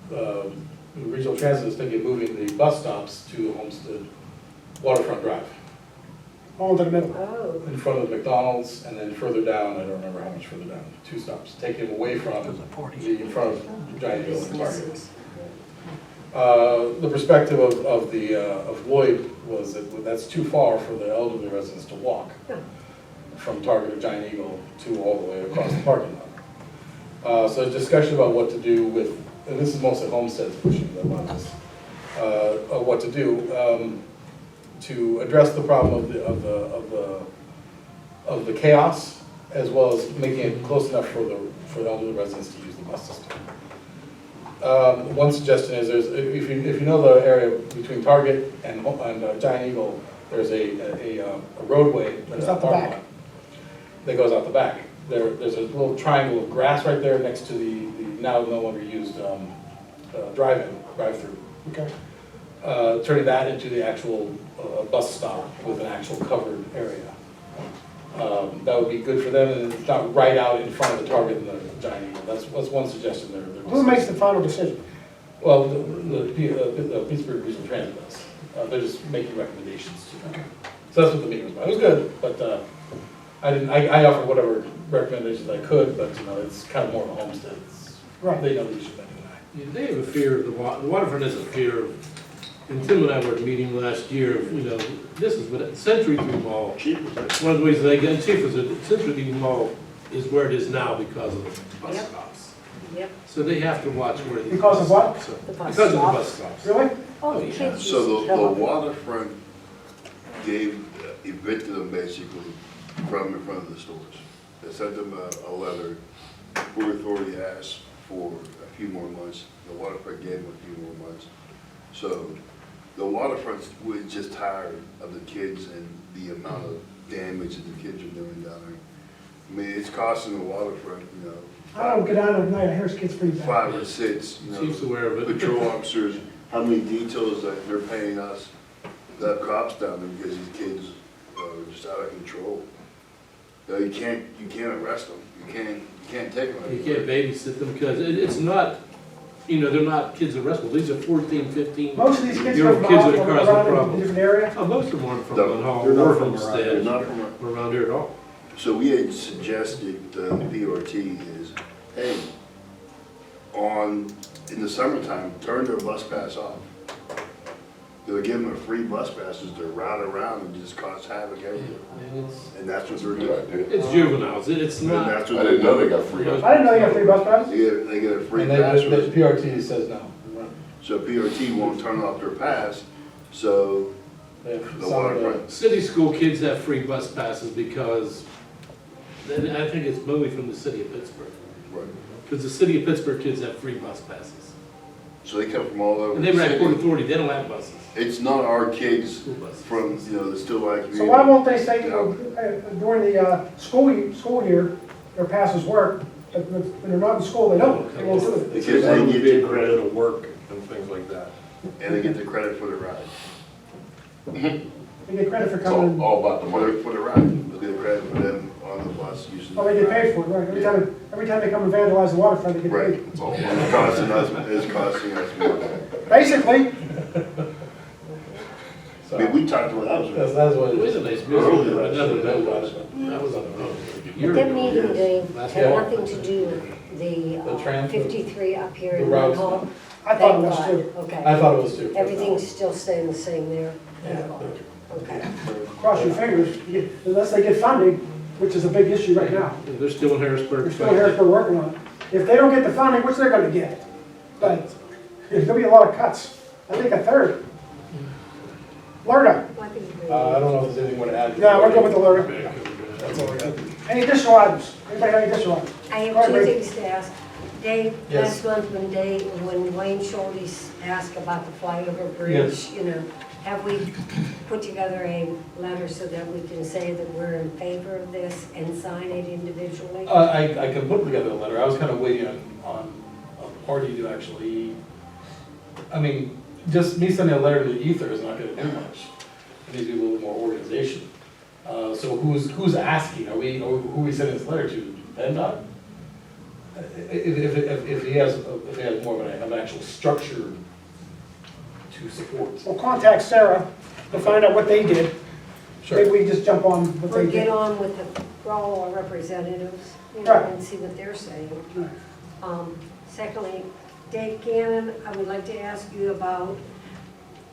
the regional transit is thinking of moving the bus stops to Homestead Waterfront Drive, All into the middle. Oh. in front of the McDonald's, and then further down, I don't remember how much further down, 2 stops, taking them away from the, in front of Giant Eagle and Target. The perspective of Lloyd was that that's too far for the elderly residents to walk from Target or Giant Eagle to all the way across the parking lot. So discussion about what to do with, and this is mostly Homestead's pushing a lot of this, of what to do to address the problem of the chaos, as well as making it close enough for the elderly residents to use the bus system. One suggestion is if you know the area between Target and Giant Eagle, there's a roadway Goes out the back. that goes out the back. There's a little triangle of grass right there next to the now no longer used drive-through. Okay. Turning that into the actual bus stop with an actual covered area. That would be good for them, and it's not right out in front of the Target and the Giant Eagle. That's one suggestion there. Who makes the final decision? Well, the Pittsburgh Regional Transit does. They're just making recommendations to them. So that's what the meeting was about. It was good, but I offered whatever recommendations I could, but it's kind of more of a Homestead. Right. They know the issue better than I. Yeah, they have a fear of the waterfront has a fear of, and Tim and I were at a meeting last year, of, this is what, Century View Mall. One of the ways they get, Chief was at Century View Mall is where it is now because of the bus Yep. stops. Yep. So they have to watch where these. Because of what? stops are. The bus Because of the stops. bus stops. Really? Oh, the kids used to So the tell them. waterfront evicted them basically from in front of the stores. They sent them a letter. Port Authority asked for a few more months. The waterfront gave them a few more months. So the waterfront was just tired of the kids and the amount of damage that the kids are doing down there. I mean, it's costing the waterfront, I don't get down at night, I hear kids pretty bad. 5 or 6, Chief's aware of it. patrol officers, how many details that they're paying us, the cops down there, because these kids are just out of control. You can't arrest them, you can't take them You anywhere. can't babysit them because it's not, they're not kids arrestable. These are 14, 15. Most of these kids year come old from kids that are causing around in a problems. different area. Oh, most of them aren't from No, Munhall they're not or from from around here. Stead, They're not from or around here at all. So we had suggested, the PRT is, hey, on in the summertime, turn their bus pass off. They're giving them free bus passes to ride around and just cause havoc everywhere. And that's what they're doing. It's juveniles, it's And not. that's what I they're didn't know they doing. got free. I didn't know you got free bus passes. They get a free And pass. the PRT says no. So PRT won't turn off their pass, so Yeah, the some water of the- front. City school kids have free bus passes because, and I think it's mainly from the city of Pittsburgh. Right. Because the city of Pittsburgh kids have free bus passes. So they come from all over And the they ride Port city. Authority, they don't have buses, It's not our kids school buses. from, the Still Life community. So why won't they say, during the school year, their passes work, but when they're not in school, they don't, they won't do it. Because they get the credit, to work and things like that. and they get the credit for the ride. They get credit for It's coming, all about the money. For the ride, they'll get credit for them on the bus using. oh, they get paid for it, right, every time they come and vandalize the waterfront, they get Right, paid. It's all and money. it's costing us more. Basically, I mean, we talked about that. That's what It it was is. a nice Earlier, music, I another should know note. about it. That was a But that meeting, Dave, Last had year. nothing to do with the The transfer? 53 up here The in routes? Munhall. I thought it was Thank too. God. Okay. I thought it was too. Everything's still staying the same there? Okay. cross your fingers, unless they get funding, which is a big issue right now. They're still in Harrisburg. They're still here, they're working on it. If they don't get the funding, which they're gonna get, but there's gonna be a lot of cuts. I think a third. Lerda, I don't know if there's anything more to add. yeah, we're good with the Lerda. That's all I got. Any additional items? Anybody have any additional items? I Go have ahead, two Ray. things to ask. Dave, Yes. last month when Wayne Schultes asked about the flyover bridge, have we put together a letter so that we can say that we're in favor of this and sign it individually? I can put together a letter. I was kind of waiting on a party to actually, I mean, just me sending a letter to the ether is not gonna do much. It needs to be a little more organization. So who's asking? Who are we sending this letter to? PennDOT? If he has more of an actual structure to support. We'll contact Sarah to find out what they did. Sure. Maybe we just jump on what Or they get did. on with the all representatives, Right. and see what they're saying. Right. Secondly, Dave Gannon, I would like to ask you about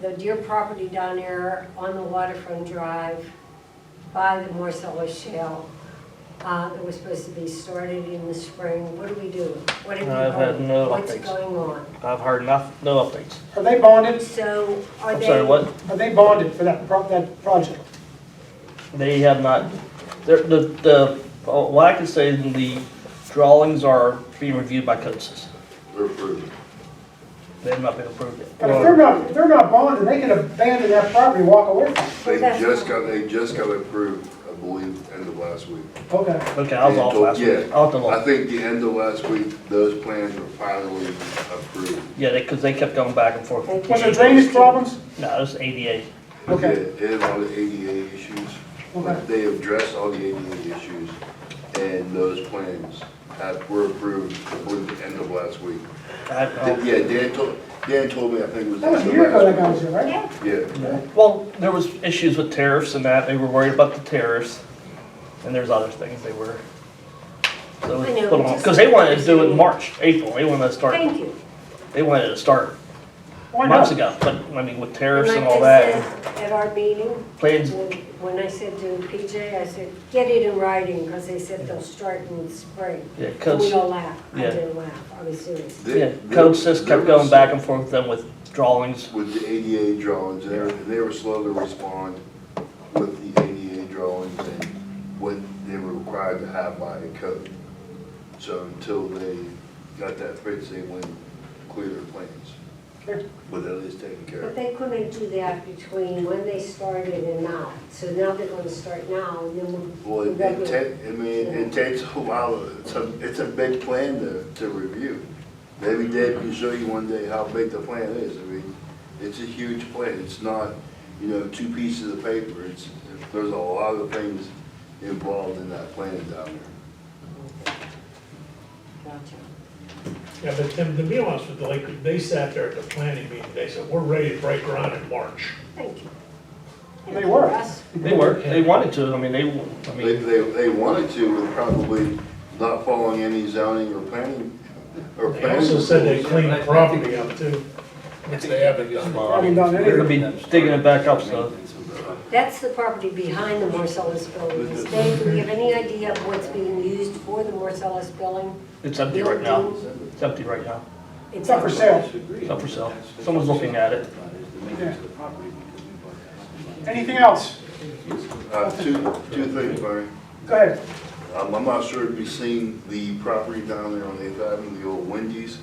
the deer property down there on the waterfront drive by the Marcellus Shale. It was supposed to be started in the spring. What do we do? What have you I've had heard? no What's updates. going on? I've heard no updates. Are they bonded? So are I'm they? sorry, what? Are they bonded for that project? They have not, what I can say is the drawings are being reviewed by code system. They're approved. They have not been approved yet. But if they're not bonded, they can abandon that property and walk away from it. They just got approved, I believe, end of last week. Okay. Okay, I was off last week. Yeah, I'll have to I look. think the end of last week, those plans were finally approved. Yeah, because they kept going back and forth. Was there drainage problems? No, it was ADA. Okay. It had all the ADA issues. Okay. They have addressed all the ADA issues, and those plans were approved toward the end of last week. Yeah, Dan told me, I think it was. That was a year ago that guy was here, right? Yeah. Well, there was issues with tariffs and that. They were worried about the tariffs. And there's other things they were. So I we know, put them on, just- because they wanted to do it in March, April. They wanted to start, Thank you. they wanted to start Why months not? ago. But, I mean, with tariffs And and like all I that, said at our meeting, plans, when I said to PJ, I said, get it in writing, because they said they'll start in the spring. yeah, And codes, we all laughed. I yeah. didn't laugh, I was serious. yeah, code sys kept going back and forth with them with drawings. With the ADA drawings, and they were slow to respond with the ADA drawings and what they were required to have by code. So until they got that fixed, they wouldn't clear their plans. Okay. But at least taken care But of. they couldn't do that between when they started and now. So now they're gonna start now, and then Well, we'll. it takes a while, it's a big plan to review. Maybe Dave can show you one day how big the plan is. I mean, it's a huge plan. It's not, two pieces of paper. There's a lot of things involved in that plan down there. Gotcha. Yeah, but Tim, to be honest with you, like, they sat there at the planning meeting, they said, we're ready to break ground in March. Thank you. They were. They wanted to, I mean, They wanted to, with probably not following any zoning or planning Or They also said they cleaned the property up too, which they haven't done. Haven't done We're gonna anything. be digging it back up, so. That's the property behind the Marcellus building. Dave, do we have any idea of what's being used for the Marcellus building? It's empty right now. It's empty right now. It's up for sale. It's up for sale. Someone's looking at it. Yeah. Anything else? Two things, Barry. Go ahead. I'm not sure if you've seen the property down there on 8th Avenue, the old Wendy's.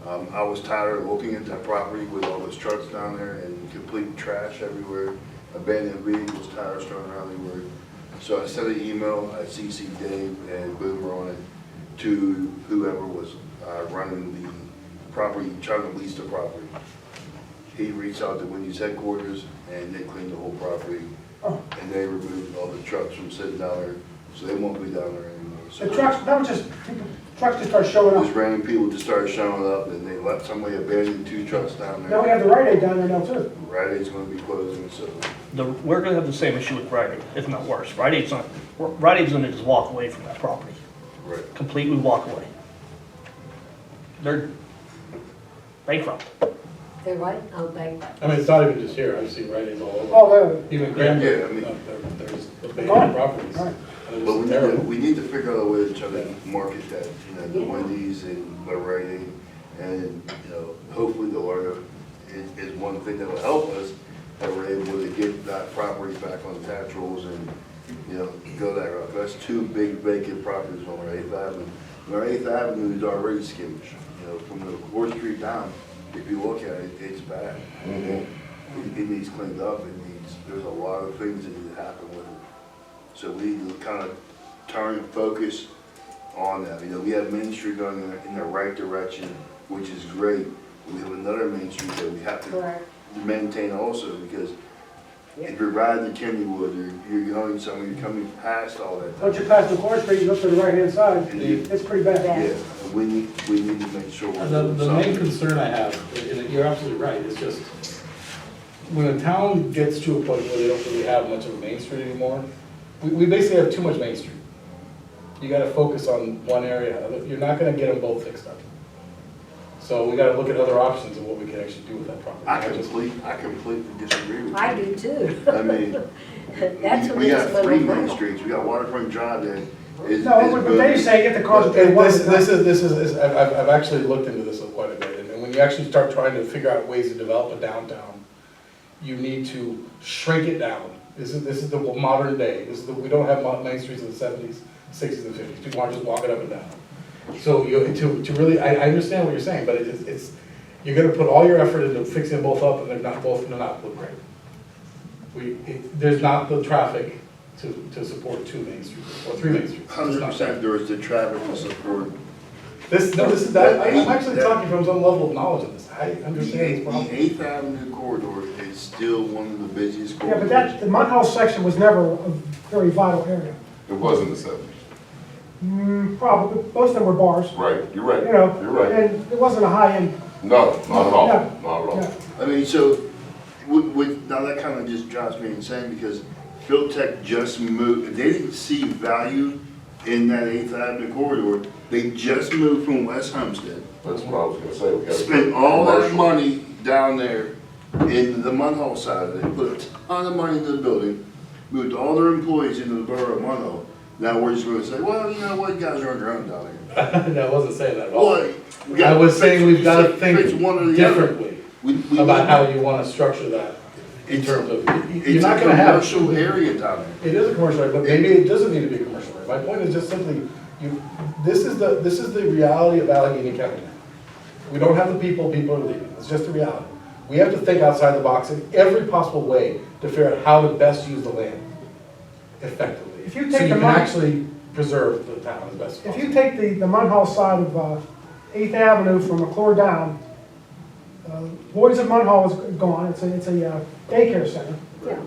I was tired of looking at that property with all those trucks down there and complete trash everywhere, abandoned vehicles, tires thrown around everywhere. So I sent an email, I CC'd Dave and Boomer on it to whoever was running the property, trying to lease the property. He reached out to Wendy's headquarters and they cleaned the whole property. And they removed all the trucks from sitting down there, so they won't be down there anymore. So The trucks, that was just, trucks just start showing Just up. random people just started showing up and they let somebody abandon 2 trucks down there. Now we have the Rite Aid down there now too. Rite Aid's gonna be closing, so. We're gonna have the same issue with Rite Aid, if not worse. Rite Aid's gonna just walk away from that property. Right. Completely walk away. They're bankrupt. They're right, oh, bankrupt. I mean, it's not even just here, I've seen Rite Aids all over. Oh, Even Granby, Yeah, I mean- there's abandoned Gone. properties. Right. And But it's terrible. we need to figure out a way to try to market that, the Wendy's and the Rite Aid. And, hopefully the lawyer is one thing that will help us, that we're able to get that property back on tax rolls and, go that route. That's 2 big vacant properties on our 8th Avenue. And our 8th Avenue is already skimmish, from the 4th Street down, if you look at it, it's bad. It needs cleaned up, there's a lot of things that need to happen with it. So we need to kind of turn and focus on that. We have Main Street going in the right direction, which is great. We have another Main Street that we have to Correct. maintain also, because if you're riding the Kennywood, you're going somewhere, you're coming past all that. Once you pass the 4th Street, you look to the right-hand side, And you- it's pretty bad. Yeah, and we need to make sure we're The doing main something. concern I have, and you're absolutely right, it's just, when a town gets to a point where they don't really have much of a Main Street anymore, we basically have too much Main Street. You gotta focus on one area, you're not gonna get them both fixed up. So we gotta look at other options of what we can actually do with that property. I completely disagree with you. I do too. I mean, That's what we makes got it 3 little Main now. Streets, we got Waterfront Drive that is. No, but Dave's saying get the cars. I've actually looked into this quite a bit, and when you actually start trying to figure out ways to develop a downtown, you need to shrink it down. This is the modern day, we don't have Main Streets in the 70s, 60s, and 50s, people aren't just walking up and down. So to really, I understand what you're saying, but it's, you're gonna put all your effort into fixing them both up, and they're not look great. There's not the traffic to support 2 Main Streets, or 3 Main Streets. It's not 100% there is the traffic to support. I'm actually talking from some level of knowledge of this, I understand this The problem. 8th Avenue corridor is still one of the busiest Yeah, but corridors. the Munhall section was never a very vital area. It was in the 70s. Probably, most of them were bars. Right, you're right. You're right. And it wasn't a high-end. No, not at all, No. not at all. Yeah. I mean, so, now that kind of just drives me insane, because Philtech just moved, they didn't see value in that 8th Avenue corridor. They just moved from West Homestead. That's what I was gonna say. We gotta Spent go all that commercial. money down there in the Munhall side of it, put a ton of money into the building, moved all their employees into the borough of Munhall. Now we're just gonna say, well, you know what, you guys are on your own down there. No, I wasn't saying that at all. Well, we I gotta was saying we've gotta fix think one or the other. differently We about how you wanna structure that in terms of, you're It's not a gonna have. commercial area down there. It is a commercial area, but maybe it doesn't need to be a commercial area. My point is just simply, this is the reality of Allegheny County now. We don't have the people are leaving, it's just the reality. We have to think outside the box in every possible way to figure out how to best use the land effectively. If you So take you the can money, actually preserve the town as best as if possible. you take the Munhall side of 8th Avenue from McClure down, Lloyd's of Munhall is gone, it's a daycare center. Yeah,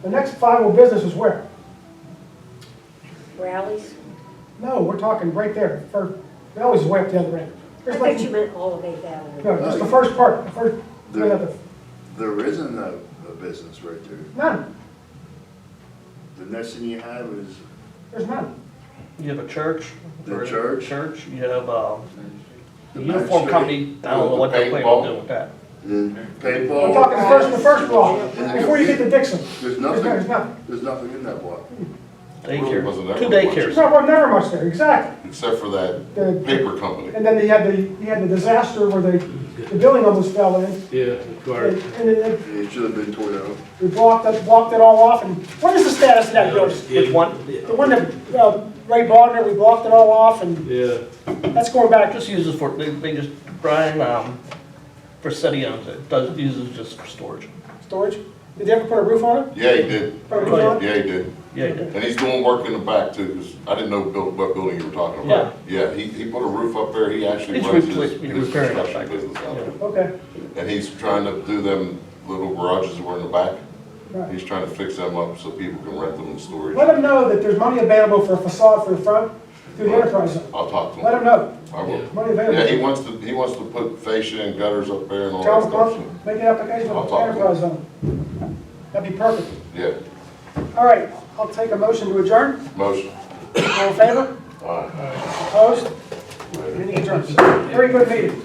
The next viable business is where? rallies. No, we're talking right there, first, it always is way up the other end. I There's thought like, you meant all of 8th Avenue. no, just the first part, the first, right up There isn't a business right there. none, The next thing you have is there's none. You have a church. The church? Church, you have, The uniform company, I don't know what they're planning on doing with that. Paintball. I'm talking the first block, before you get to Dixon. There's There's nothing in that block. Daycare, Wasn't that two much. daycares. There was never much there, exactly. Except for that The- paper company. And then you had the disaster where the building almost fell in. Yeah, the guard. And it, It should have been torn out. we blocked it all off, and what is the status of that building? Which one? The one that, Ray Bogner, we blocked it all off, and Yeah, that's going back, Just uses for, they just, Brian, Versetti owns it, uses just for storage. storage. Did they ever put a roof on it? Yeah, he did. Put a roof on it? Yeah, he did. Yeah, he did. And he's doing work in the back too, 'cause I didn't know what building you were talking about. Yeah, he put a roof up there, he actually He's runs repairing his that construction back. business out there. Okay, And he's trying to do them little garages that were in the back. right. He's trying to fix them up so people can rent them in storage. Let them know that there's money available for a facade for the front through the enterprise zone. I'll talk to Let him. them know, I will. money Yeah, available. he wants to put fascia and gutters up there and all Tell that them, stuff. come, make an application I'll with the talk to enterprise zone. That'd be perfect. Yeah, All right, I'll take a motion to adjourn. motion. All in favor? All right. Opposed? Meeting adjourned. Very good meeting.